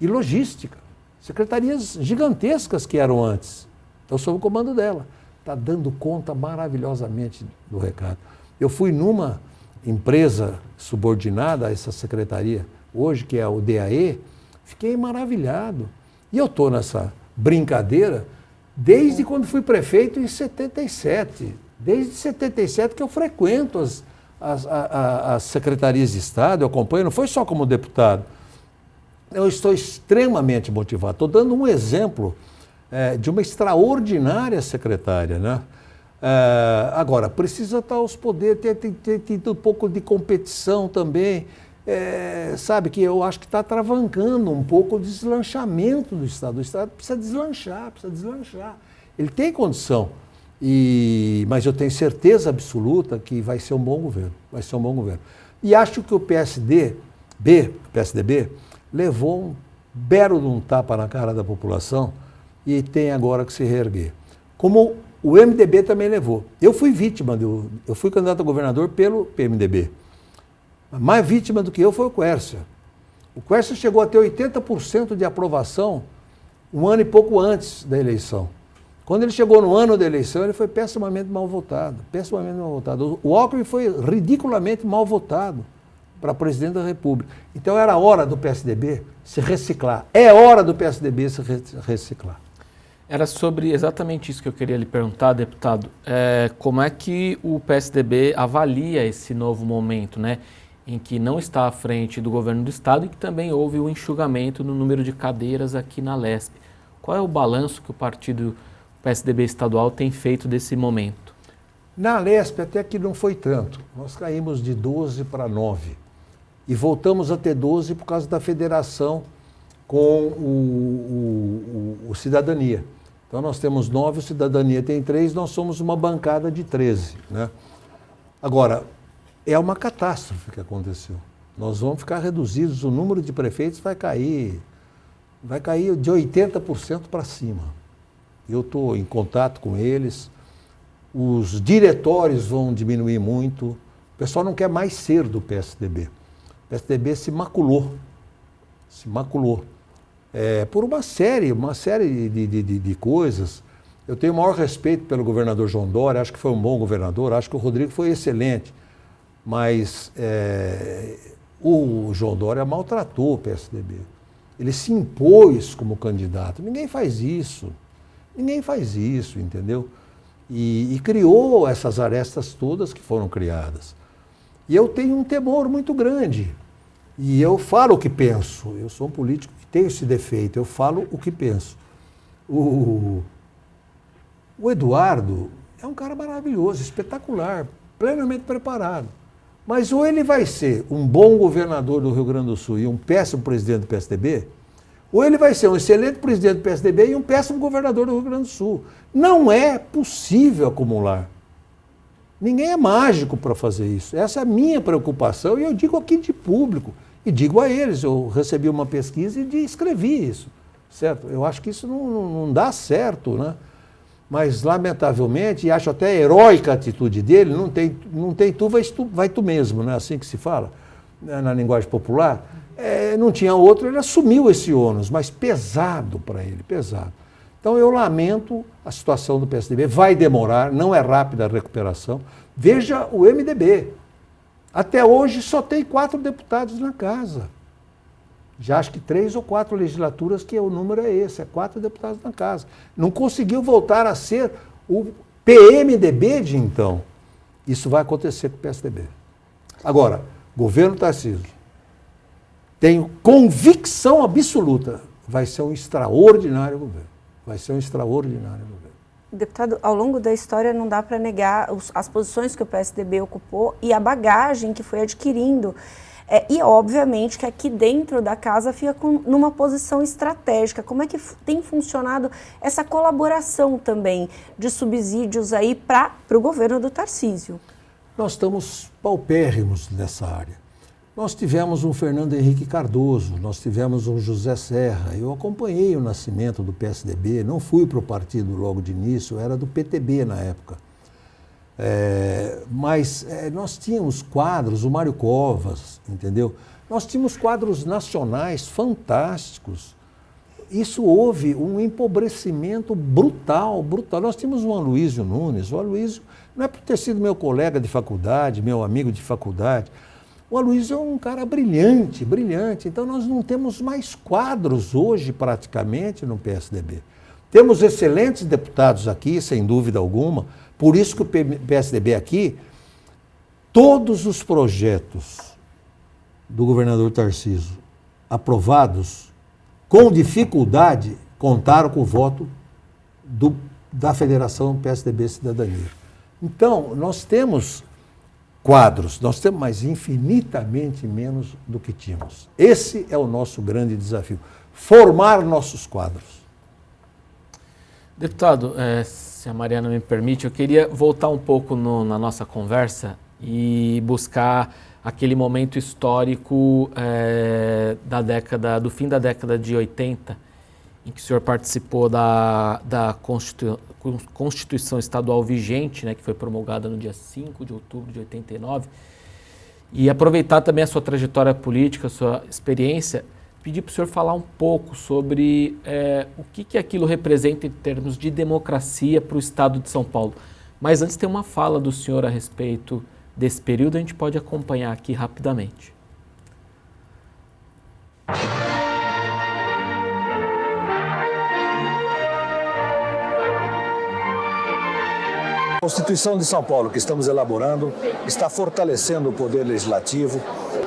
e logística. Secretarias gigantescas que eram antes. Então, sob o comando dela. Está dando conta maravilhosamente do recado. Eu fui numa empresa subordinada a essa secretaria, hoje, que é o DAE, fiquei maravilhado. E eu estou nessa brincadeira desde quando fui prefeito em 77. Desde 77 que eu frequento as secretarias de Estado, eu acompanho, não foi só como deputado. Eu estou extremamente motivado. Estou dando um exemplo de uma extraordinária secretária, né? Agora, precisa estar os poderes, tem um pouco de competição também. Sabe que eu acho que está travancando um pouco o deslanchamento do Estado. O Estado precisa deslanchar. Ele tem condição, mas eu tenho certeza absoluta que vai ser um bom governo. Vai ser um bom governo. E acho que o PSDB levou um belo de um tapa na cara da população e tem agora que se reerguer. Como o MDB também levou. Eu fui vítima, eu fui candidato a governador pelo PMDB. A mais vítima do que eu foi o Quércia. O Quércia chegou a ter 80% de aprovação 1 ano e pouco antes da eleição. Quando ele chegou no ano da eleição, ele foi pessimamente mal votado. O Alckmin foi ridiculamente mal votado para presidente da República. Então era hora do PSDB se reciclar. É hora do PSDB se reciclar. Era sobre exatamente isso que eu queria lhe perguntar, deputado. Como é que o PSDB avalia esse novo momento, né, em que não está à frente do governo do Estado e que também houve um enxugamento no número de cadeiras aqui na Lesp? Qual é o balanço que o partido PSDB estadual tem feito desse momento? Na Lesp até que não foi tanto. Nós caímos de 12 para 9 e voltamos a ter 12 por causa da federação com o Cidadania. Então nós temos 9, o Cidadania tem 3, nós somos uma bancada de 13. Né? Agora, é uma catástrofe que aconteceu. Nós vamos ficar reduzidos, o número de prefeitos vai cair de 80% para cima. Eu estou em contato com eles, os diretórios vão diminuir muito, o pessoal não quer mais ser do PSDB. O PSDB se maculou. Por uma série de coisas. Eu tenho o maior respeito pelo governador João Dória, acho que foi um bom governador, acho que o Rodrigo foi excelente, mas o João Dória maltratou o PSDB. Ele se impôs como candidato. Ninguém faz isso, entendeu? E criou essas arestas todas que foram criadas. E eu tenho um temor muito grande. E eu falo o que penso. Eu sou um político que tem esse defeito. Eu falo o que penso. O Eduardo é um cara maravilhoso, espetacular, plenamente preparado. Mas ou ele vai ser um bom governador do Rio Grande do Sul e um péssimo presidente do PSDB, ou ele vai ser um excelente presidente do PSDB e um péssimo governador do Rio Grande do Sul. Não é possível acumular. Ninguém é mágico para fazer isso. Essa é a minha preocupação e eu digo aqui de público. E digo a eles, eu recebi uma pesquisa e escrevi isso, certo? Eu acho que isso não dá certo, né? Mas, lamentavelmente, e acho até heróica a atitude dele, não tem tu, vai tu mesmo, né? Assim que se fala, né? Na linguagem popular. não tinha outro, ele assumiu esse ônus, mas pesado para ele, pesado. Então eu lamento a situação do PSDB, vai demorar, não é rápida a recuperação. Veja o MDB. Até hoje só tem 4 deputados na casa. Já acho que 3 ou 4 legislaturas que o número é esse, 4 deputados na casa. Não conseguiu voltar a ser o PMDB de então. Isso vai acontecer com o PSDB. Agora, governo Tarcísio, tenho convicção absoluta, vai ser um extraordinário governo. Vai ser um extraordinário governo. Deputado, ao longo da história não dá para negar as posições que o PSDB ocupou e a bagagem que foi adquirindo. E, obviamente, que aqui dentro da casa fica numa posição estratégica. Como é que tem funcionado essa colaboração também de subsídios aí para o governo do Tarcísio? Nós estamos paupérrimos nessa área. Nós tivemos um Fernando Henrique Cardoso, nós tivemos um José Serra. Eu acompanhei o nascimento do PSDB, não fui para o partido logo de início, era do PTB na época. Mas nós tínhamos quadros, o Mário Covas, entendeu? Nós tínhamos quadros nacionais fantásticos. Isso houve um empobrecimento brutal, brutal. Nós tínhamos o Aloysio Nunes, o Aloysio não é por ter sido meu colega de faculdade, meu amigo de faculdade. O Aloysio é um cara brilhante, brilhante. Então nós não temos mais quadros hoje praticamente no PSDB. Temos excelentes deputados aqui, sem dúvida alguma. Por isso que o PSDB aqui, todos os projetos do governador Tarcísio aprovados, com dificuldade, contaram com o voto da Federação PSDB Cidadania. Então, nós temos quadros, nós temos mais infinitamente menos do que tínhamos. Esse é o nosso grande desafio, formar nossos quadros. Deputado, se a Mariana me permite, eu queria voltar um pouco na nossa conversa e buscar aquele momento histórico do fim da década de 80, em que o senhor participou da Constituição Estadual vigente, né, que foi promulgada no dia 5 de outubro de 89, e aproveitar também a sua trajetória política, a sua experiência, pedir para o senhor falar um pouco sobre o que aquilo representa em termos de democracia para o Estado de São Paulo. Mas antes tem uma fala do senhor a respeito desse período, a gente pode acompanhar aqui rapidamente. A Constituição de São Paulo que estamos elaborando está fortalecendo o poder legislativo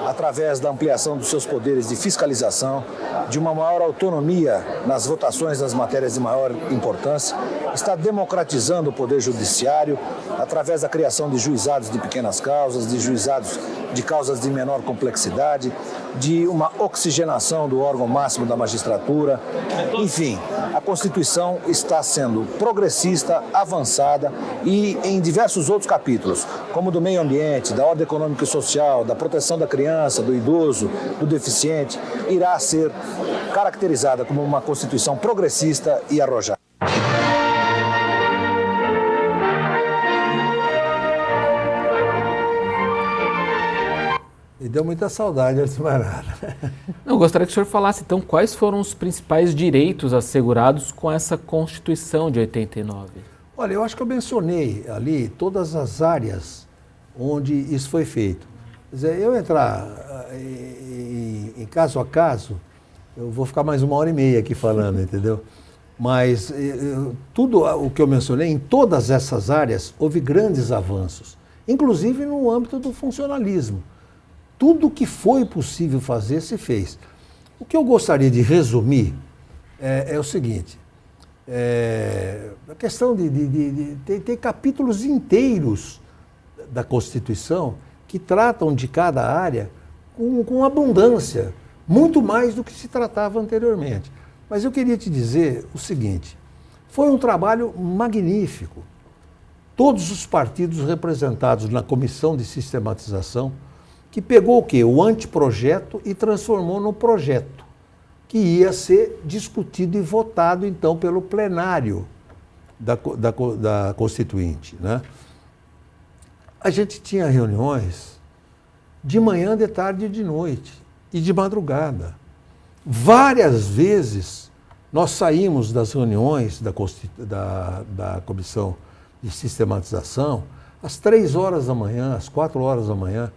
através da ampliação dos seus poderes de fiscalização, de uma maior autonomia nas votações das matérias de maior importância, está democratizando o poder judiciário através da criação de juizados de pequenas causas, de juizados de causas de menor complexidade, de uma oxigenação do órgão máximo da magistratura. Enfim, a Constituição está sendo progressista, avançada e em diversos outros capítulos, como do meio ambiente, da ordem econômica e social, da proteção da criança, do idoso, do deficiente, irá ser caracterizada como uma Constituição progressista e arrojada. E deu muita saudade, antes de mais nada. Eu gostaria que o senhor falasse, então, quais foram os principais direitos assegurados com essa Constituição de 89? Olha, eu acho que eu mencionei ali todas as áreas onde isso foi feito. Quer dizer, eu entrar em caso a caso, eu vou ficar mais 1h30 aqui falando, entendeu? Mas tudo o que eu mencionei, em todas essas áreas, houve grandes avanços, inclusive no âmbito do funcionalismo. Tudo que foi possível fazer se fez. O que eu gostaria de resumir é o seguinte, a questão tem capítulos inteiros da Constituição que tratam de cada área com abundância, muito mais do que se tratava anteriormente. Mas eu queria te dizer o seguinte, foi um trabalho magnífico. Todos os partidos representados na Comissão de Sistematização, que pegou o quê? O anteprojeto e transformou no projeto, que ia ser discutido e votado, então, pelo plenário da Constituinte, né? A gente tinha reuniões de manhã, de tarde e de noite. e de madrugada. Várias vezes nós saímos das reuniões da Comissão de Sistematização às 3 horas da manhã, às 4 horas da manhã.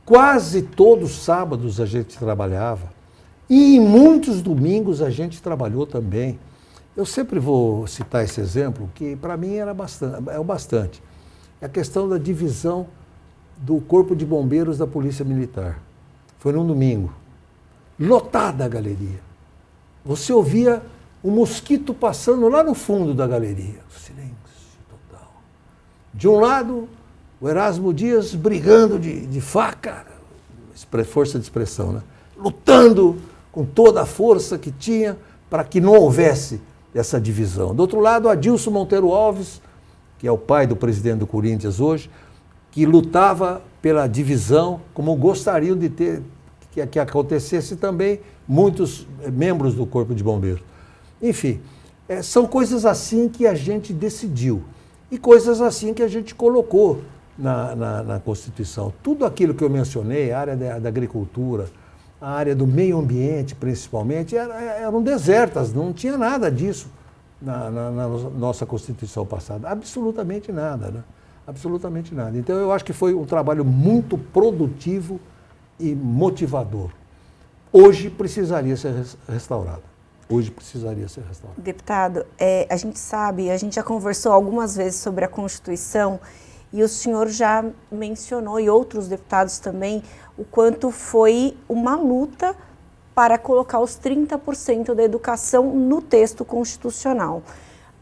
Quase todos os sábados a gente trabalhava. E em muitos domingos a gente trabalhou também. Eu sempre vou citar esse exemplo, que para mim era bastante. É a questão da divisão do Corpo de Bombeiros da Polícia Militar. Foi num domingo. Lotada a galeria. Você ouvia um mosquito passando lá no fundo da galeria. Silêncio total. De um lado, o Erasmo Dias brigando de faca, força de expressão, né? Lutando com toda a força que tinha para que não houvesse essa divisão. Do outro lado, Adilson Monteiro Alves, que é o pai do presidente do Corinthians hoje, que lutava pela divisão, como gostariam de ter que acontecesse também muitos membros do Corpo de Bombeiros. Enfim, são coisas assim que a gente decidiu e coisas assim que a gente colocou na Constituição. Tudo aquilo que eu mencionei, a área da agricultura, a área do meio ambiente principalmente, eram desertas, não tinha nada disso na nossa Constituição passada. Absolutamente nada, né? Absolutamente nada. Então eu acho que foi um trabalho muito produtivo e motivador. Hoje precisaria ser restaurado. Hoje precisaria ser restaurado. Deputado, a gente sabe, a gente já conversou algumas vezes sobre a Constituição e o senhor já mencionou, e outros deputados também, o quanto foi uma luta para colocar os 30% da educação no texto constitucional.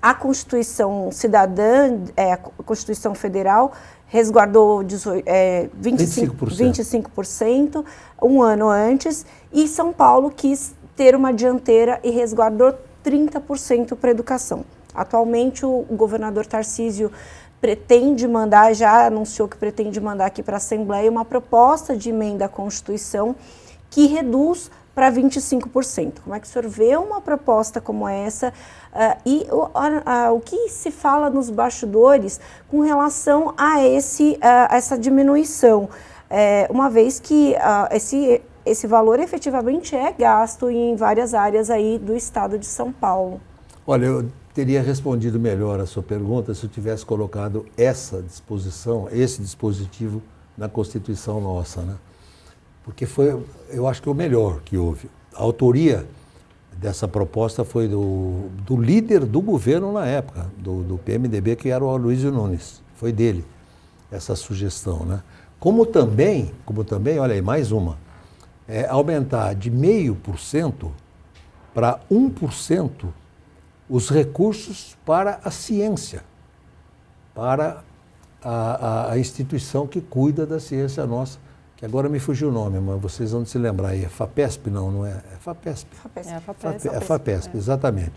A Constituição Cidadã, a Constituição Federal, resguardou 25% um ano antes, e São Paulo quis ter uma dianteira e resguardou 30% para a educação. Atualmente, o governador Tarcísio pretende mandar, já anunciou que pretende mandar aqui para a Assembleia uma proposta de emenda à Constituição que reduz para 25%. Como é que o senhor vê uma proposta como essa? O que se fala nos bastidores com relação a essa diminuição? Uma vez que esse valor efetivamente é gasto em várias áreas aí do estado de São Paulo. Olha, eu teria respondido melhor a sua pergunta se eu tivesse colocado essa disposição, esse dispositivo na Constituição nossa, né? Porque foi, eu acho que o melhor que houve. A autoria dessa proposta foi do líder do governo na época, do PMDB, que era o Aloysio Nunes. Foi dele essa sugestão, né? Como também, olha aí, mais uma, aumentar de 0,5% para 1% os recursos para a ciência, para a instituição que cuida da ciência nossa, que agora me fugiu o nome, mas vocês vão se lembrar aí. É FAPESP? Não é? É FAPESP. É a FAPESP, exatamente.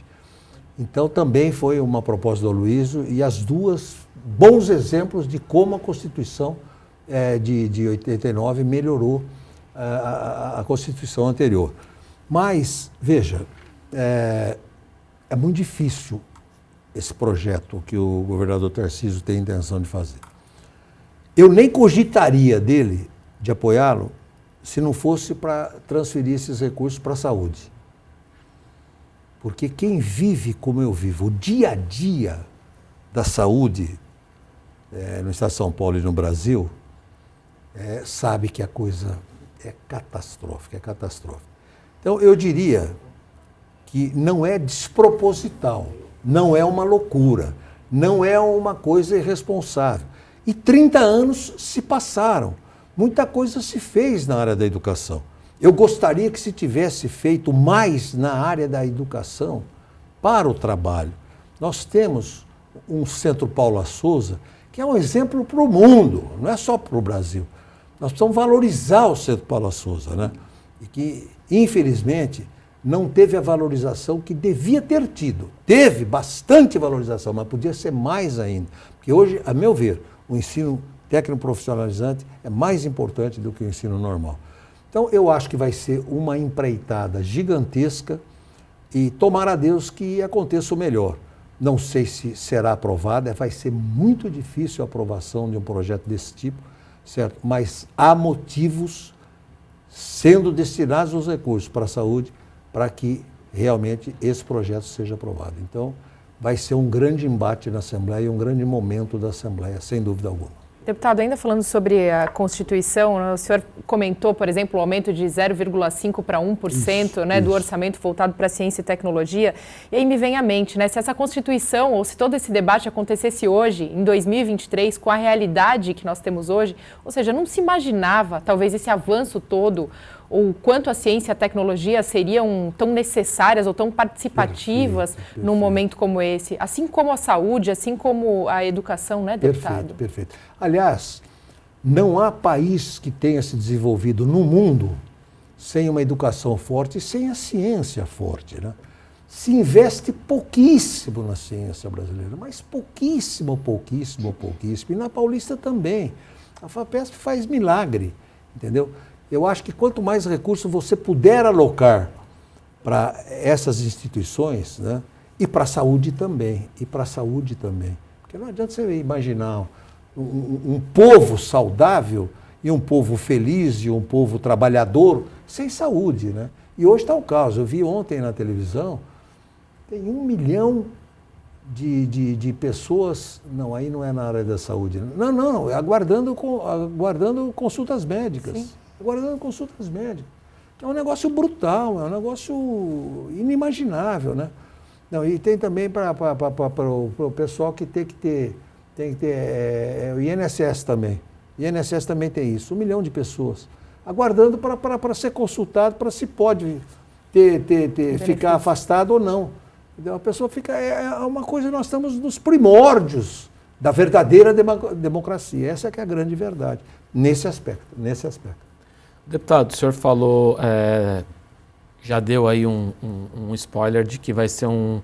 Então também foi uma proposta do Aloysio e as duas bons exemplos de como a Constituição de 89 melhorou a Constituição anterior. Mas, veja, é muito difícil esse projeto que o governador Tarcísio tem intenção de fazer. Eu nem cogitaria dele de apoiá-lo se não fosse para transferir esses recursos para a saúde. Porque quem vive como eu vivo, o dia a dia da saúde no estado de São Paulo e no Brasil, sabe que a coisa é catastrófica, é catastrófica. Então eu diria que não é desproposital, não é uma loucura, não é uma coisa irresponsável. E 30 anos se passaram. Muita coisa se fez na área da educação. Eu gostaria que se tivesse feito mais na área da educação para o trabalho. Nós temos um Centro Paula Souza, que é um exemplo para o mundo, não é só para o Brasil. Nós precisamos valorizar o Centro Paula Souza, né? E que, infelizmente, não teve a valorização que devia ter tido. Teve bastante valorização, mas podia ser mais ainda. Porque hoje, a meu ver, o ensino técnico profissionalizante é mais importante do que o ensino normal. Então, eu acho que vai ser uma empreitada gigantesca e tomara a Deus que aconteça o melhor. Não sei se será aprovada, vai ser muito difícil a aprovação de um projeto desse tipo, certo? Mas há motivos sendo destinados os recursos para a saúde, para que realmente esse projeto seja aprovado. Então, vai ser um grande embate na Assembleia e um grande momento da Assembleia, sem dúvida alguma. Deputado, ainda falando sobre a Constituição, né, o senhor comentou, por exemplo, o aumento de 0,5% para 1%, né, do orçamento voltado para ciência e tecnologia. E aí me vem à mente, né, se essa Constituição, ou se todo esse debate acontecesse hoje, em 2023, com a realidade que nós temos hoje, ou seja, não se imaginava, talvez, esse avanço todo, ou quanto a ciência e a tecnologia seriam tão necessárias ou tão participativas num momento como esse, assim como a saúde, assim como a educação, né, deputado? Perfeito. Aliás, não há país que tenha se desenvolvido no mundo sem uma educação forte e sem a ciência forte, né? Se investe pouquíssimo na ciência brasileira, mas pouquíssimo. E na Paulista também. A FAPESP faz milagre, entendeu? Eu acho que quanto mais recursos você puder alocar para essas instituições, né, e para a saúde também, Porque não adianta você imaginar um povo saudável e um povo feliz e um povo trabalhador sem saúde, né? E hoje está o caso. Eu vi ontem na televisão, tem 1 milhão de pessoas, não, aí não é na área da saúde, não, aguardando consultas médicas. Sim. Aguardando consultas médicas. É um negócio brutal, é um negócio inimaginável, né? Não, e tem também para o pessoal que tem que ter o INSS também. O INSS também tem isso, 1 milhão de pessoas aguardando para ser consultado, para se pode ficar afastado ou não. Entendeu? A pessoa fica, é uma coisa, nós estamos nos primórdios da verdadeira democracia. Essa é que é a grande verdade, nesse aspecto. Deputado, o senhor falou, já deu aí um spoiler de que vai ser um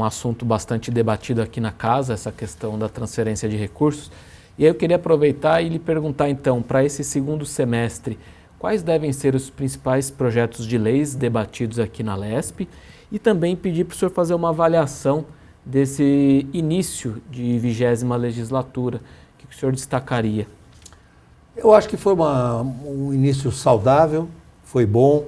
assunto bastante debatido aqui na casa, essa questão da transferência de recursos. E aí eu queria aproveitar e lhe perguntar então, para esse segundo semestre, quais devem ser os principais projetos de leis debatidos aqui na LESP e também pedir para o senhor fazer uma avaliação desse início de 20ª legislatura, o que o senhor destacaria? Eu acho que foi um início saudável, foi bom,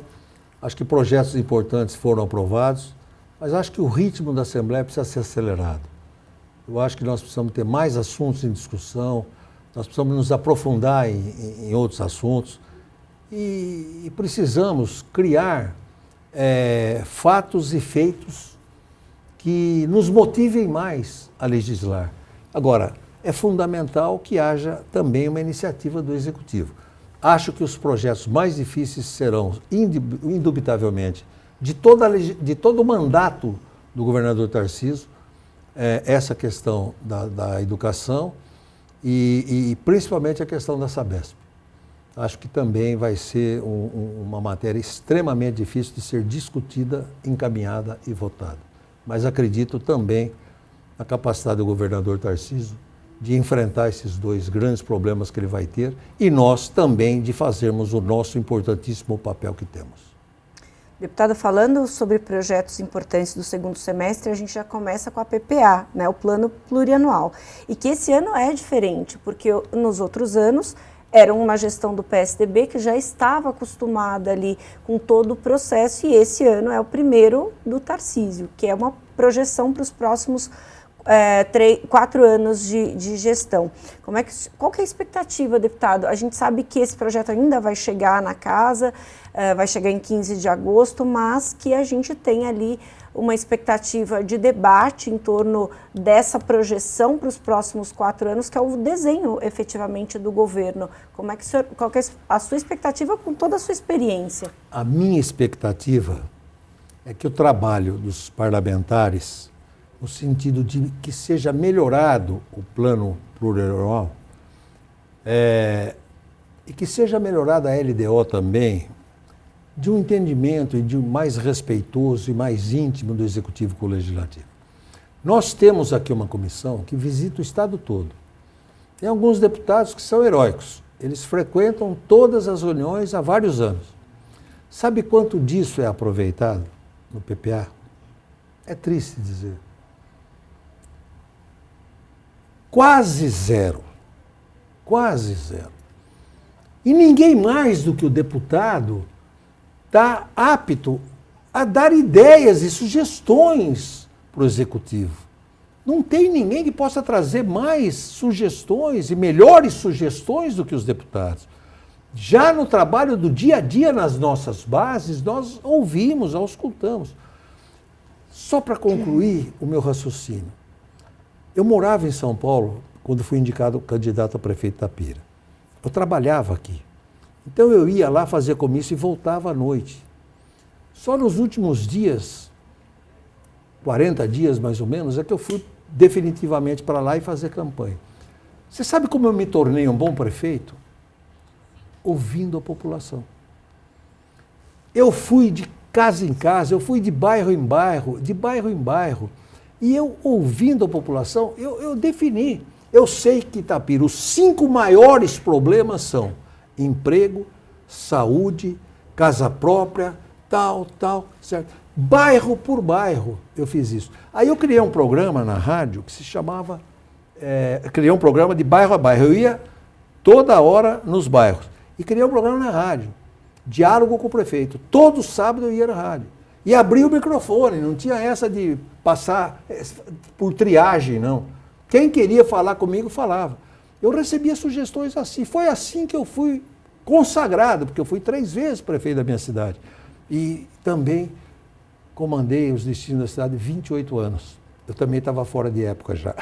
acho que projetos importantes foram aprovados, mas acho que o ritmo da Assembleia precisa ser acelerado. Eu acho que nós precisamos ter mais assuntos em discussão, nós precisamos nos aprofundar em outros assuntos e precisamos criar fatos e feitos que nos motivem mais a legislar. Agora, é fundamental que haja também uma iniciativa do Executivo. Acho que os projetos mais difíceis serão, indubitavelmente, de todo o mandato do governador Tarcísio, essa questão da educação e principalmente a questão da Sabesp. Acho que também vai ser uma matéria extremamente difícil de ser discutida, encaminhada e votada. Mas acredito também na capacidade do governador Tarcísio de enfrentar esses 2 grandes problemas que ele vai ter e nós também de fazermos o nosso importantíssimo papel que temos. Deputada, falando sobre projetos importantes do segundo semestre, a gente já começa com a PPA, né, o Plano Plurianual. E que esse ano é diferente, porque nos outros anos era uma gestão do PSDB que já estava acostumada ali com todo o processo e esse ano é o primeiro do Tarcísio, que é uma projeção para os próximos 4 anos de gestão. Qual que é a expectativa, deputado? A gente sabe que esse projeto ainda vai chegar na casa, vai chegar em 15 de agosto, mas que a gente tem ali uma expectativa de debate em torno dessa projeção para os próximos 4 anos, que é o desenho efetivamente do governo. Qual que é a sua expectativa com toda a sua experiência? A minha expectativa é que o trabalho dos parlamentares, no sentido de que seja melhorado o plano plurianual e que seja melhorada a LDO também, de um entendimento e de um mais respeitoso e mais íntimo do Executivo com o Legislativo. Nós temos aqui uma comissão que visita o Estado todo. Tem alguns deputados que são heróicos. Eles frequentam todas as reuniões há vários anos. Sabe quanto disso é aproveitado no PPA? É triste dizer. Quase zero. E ninguém mais do que o deputado está apto a dar ideias e sugestões para o executivo. Não tem ninguém que possa trazer mais sugestões e melhores sugestões do que os deputados. Já no trabalho do dia a dia nas nossas bases, nós ouvimos, auscultamos. Só para concluir o meu raciocínio. Eu morava em São Paulo quando fui indicado candidato a prefeito de Itapira. Eu trabalhava aqui. Então eu ia lá fazer comício e voltava à noite. Só nos últimos dias, 40 dias mais ou menos, é que eu fui definitivamente para lá e fazer campanha. Você sabe como eu me tornei um bom prefeito? Ouvindo a população. Eu fui de casa em casa, eu fui de bairro em bairro, e eu, ouvindo a população, eu defini. Eu sei que Itapira, os 5 maiores problemas são emprego, saúde, casa própria, tal, certo? Bairro por bairro eu fiz isso. Aí eu criei um programa na rádio que se chamava, criei um programa de bairro a bairro. Eu ia toda hora nos bairros e criei um programa na rádio, diálogo com o prefeito. Todo sábado eu ia na rádio e abria o microfone, não tinha essa de passar por triagem, não. Quem queria falar comigo, falava. Eu recebia sugestões assim. Foi assim que eu fui consagrado, porque eu fui 3 vezes prefeito da minha cidade. E também comandei os destinos da cidade 28 anos. Eu também estava fora de época já.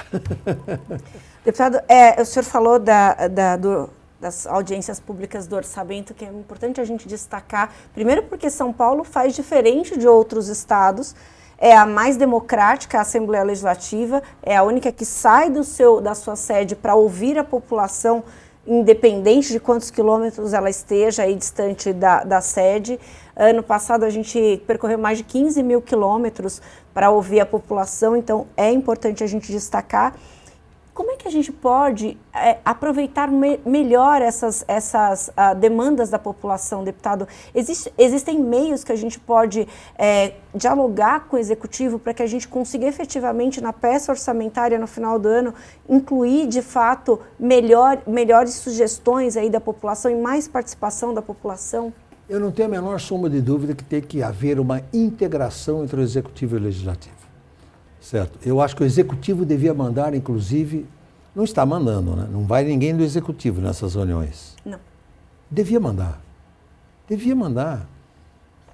Deputado, o senhor falou das audiências públicas do orçamento, que é importante a gente destacar. Primeiro porque São Paulo faz diferente de outros estados. É a mais democrática, a Assembleia Legislativa, é a única que sai da sua sede para ouvir a população, independente de quantos quilômetros ela esteja aí distante da sede. Ano passado a gente percorreu mais de 15 mil quilômetros para ouvir a população, então é importante a gente destacar. Como é que a gente pode aproveitar melhor essas demandas da população, deputado? Existem meios que a gente pode dialogar com o Executivo para que a gente consiga efetivamente, na peça orçamentária no final do ano, incluir, de fato, melhores sugestões aí da população e mais participação da população? Eu não tenho a menor sombra de dúvida que tem que haver uma integração entre o Executivo e o Legislativo. Certo? Eu acho que o Executivo devia mandar, inclusive, não está mandando, né? Não vai ninguém do Executivo nessas reuniões. Não. Devia mandar. Devia mandar.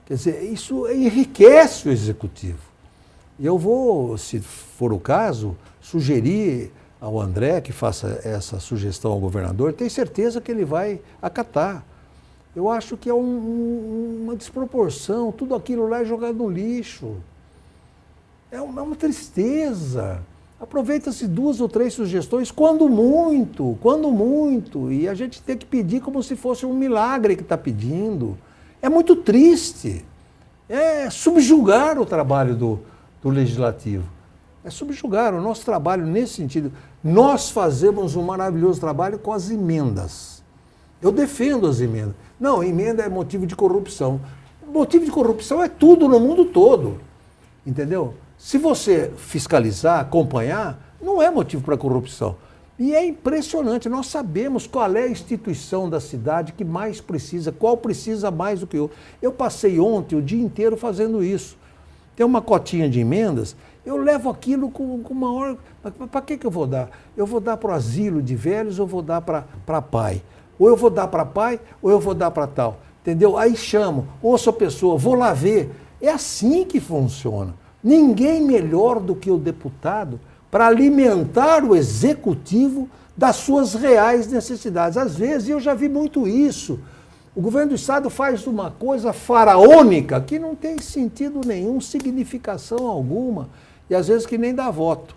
Quer dizer, isso enriquece o Executivo. E eu vou, se for o caso, sugerir ao André que faça essa sugestão ao governador. Tenho certeza que ele vai acatar. Eu acho que é uma desproporção. Tudo aquilo lá é jogado no lixo. É uma tristeza. Aproveita-se 2 ou 3 sugestões, quando muito, e a gente tem que pedir como se fosse um milagre que está pedindo. É muito triste. É subjugar o trabalho do Legislativo. É subjugar o nosso trabalho nesse sentido. Nós fazemos um maravilhoso trabalho com as emendas. Eu defendo as emendas. Não, emenda é motivo de corrupção. Motivo de corrupção é tudo no mundo todo. Entendeu? Se você fiscalizar, acompanhar, não é motivo para corrupção. E é impressionante, nós sabemos qual é a instituição da cidade que mais precisa, qual precisa mais do que outro. Eu passei ontem o dia inteiro fazendo isso. Tem uma cotinha de emendas, eu levo aquilo com maior... Para que eu vou dar? Eu vou dar para o asilo de velhos ou vou dar para pai? Ou eu vou dar para pai ou eu vou dar para tal. Entendeu? Aí chamo, ouço a pessoa, vou lá ver. É assim que funciona. Ninguém melhor do que o deputado para alimentar o executivo das suas reais necessidades. Às vezes, eu já vi muito isso. O governo do estado faz uma coisa faraônica que não tem sentido nenhum, significação alguma, e às vezes que nem dá voto.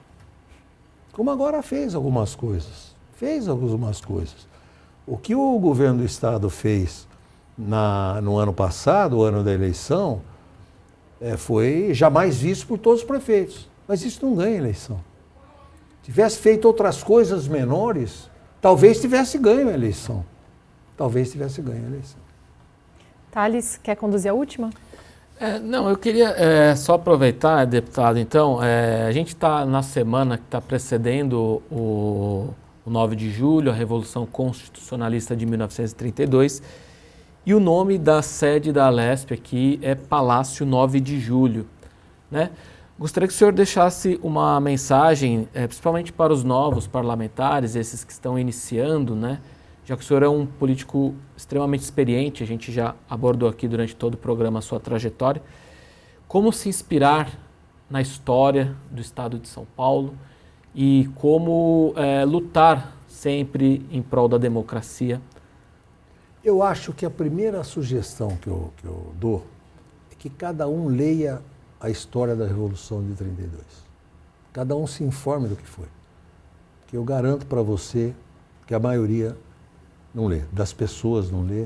Como agora fez algumas coisas. O que o governo do estado fez no ano passado, o ano da eleição, foi jamais visto por todos os prefeitos. Mas isso não ganha eleição. Tivesse feito outras coisas menores, talvez tivesse ganho a eleição. Thales, quer conduzir a última? Não, eu queria só aproveitar, deputado, então, a gente está na semana que está precedendo o 9 de julho, a Revolução Constitucionalista de 1932, e o nome da sede da Alesp aqui é Palácio 9 de Julho, né? Gostaria que o senhor deixasse uma mensagem, principalmente para os novos parlamentares, esses que estão iniciando, né? Já que o senhor é um político extremamente experiente, a gente já abordou aqui durante todo o programa a sua trajetória, como se inspirar na história do Estado de São Paulo e como lutar sempre em prol da democracia? Eu acho que a primeira sugestão que eu dou é que cada um leia a história da Revolução de 32. Cada um se informe do que foi. Que eu garanto para você que a maioria não lê, das pessoas não lê.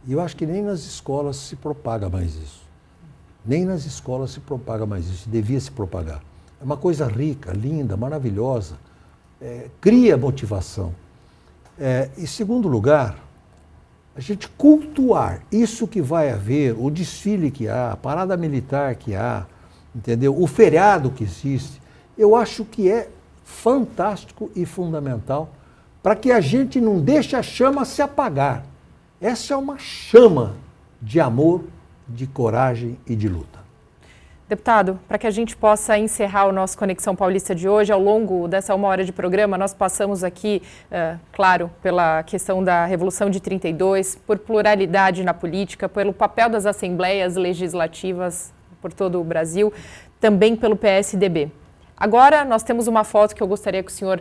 E eu acho que nem nas escolas se propaga mais isso. Nem nas escolas se propaga mais isso, devia se propagar. É uma coisa rica, linda, maravilhosa, cria motivação. Em segundo lugar, a gente cultuar isso que vai haver, o desfile que há, a parada militar que há, entendeu? O feriado que existe, eu acho que é fantástico e fundamental para que a gente não deixe a chama se apagar. Essa é uma chama de amor, de coragem e de luta. Deputado, para que a gente possa encerrar o nosso Conexão Paulista de hoje, ao longo dessa 1 hora de programa, nós passamos aqui, claro, pela questão da Revolução de 32, por pluralidade na política, pelo papel das assembleias legislativas por todo o Brasil, também pelo PSDB. Agora nós temos uma foto que eu gostaria que o senhor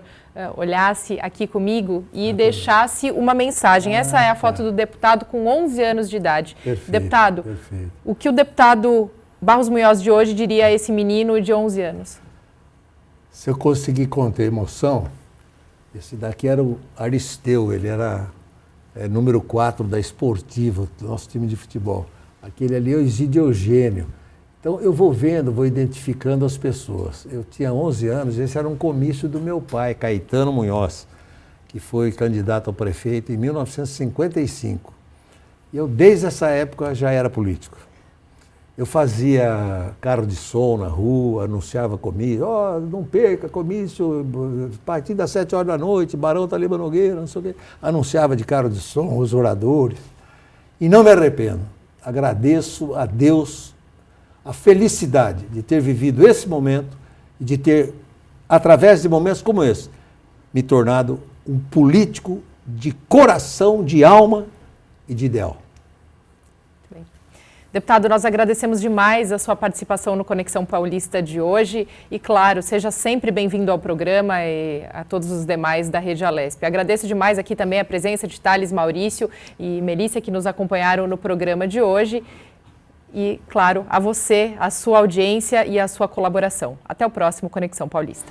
olhasse aqui comigo e deixasse uma mensagem. Essa é a foto do deputado com 11 anos de idade. Perfeito, deputado, perfeito. O que o deputado Barros Munhoz de hoje diria a esse menino de 11 anos? Se eu conseguir conter emoção, esse daqui era o Aristeu, ele era número 4 da Esportiva, do nosso time de futebol. Aquele ali é o Isidio Eugênio. Então eu vou vendo, vou identificando as pessoas. Eu tinha 11 anos, esse era um comício do meu pai, Caetano Munhoz, que foi candidato ao prefeito em 1955. E eu, desde essa época, já era político. Eu fazia carro de som na rua, anunciava comício, não perca comício, a partir das 7 horas da noite, Barão Taliba Nogueira, não sei o quê. Anunciava de carro de som, os oradores. E não me arrependo. Agradeço a Deus a felicidade de ter vivido esse momento e de ter, através de momentos como esse, me tornado um político de coração, de alma e de ideal. Muito bem. Deputado, nós agradecemos demais a sua participação no Conexão Paulista de hoje e, claro, seja sempre bem-vindo ao programa e a todos os demais da Rede Alesp. Agradeço demais aqui também a presença de Thales Maurício e Melícia que nos acompanharam no programa de hoje. E, claro, a você, a sua audiência e a sua colaboração. Até o próximo Conexão Paulista.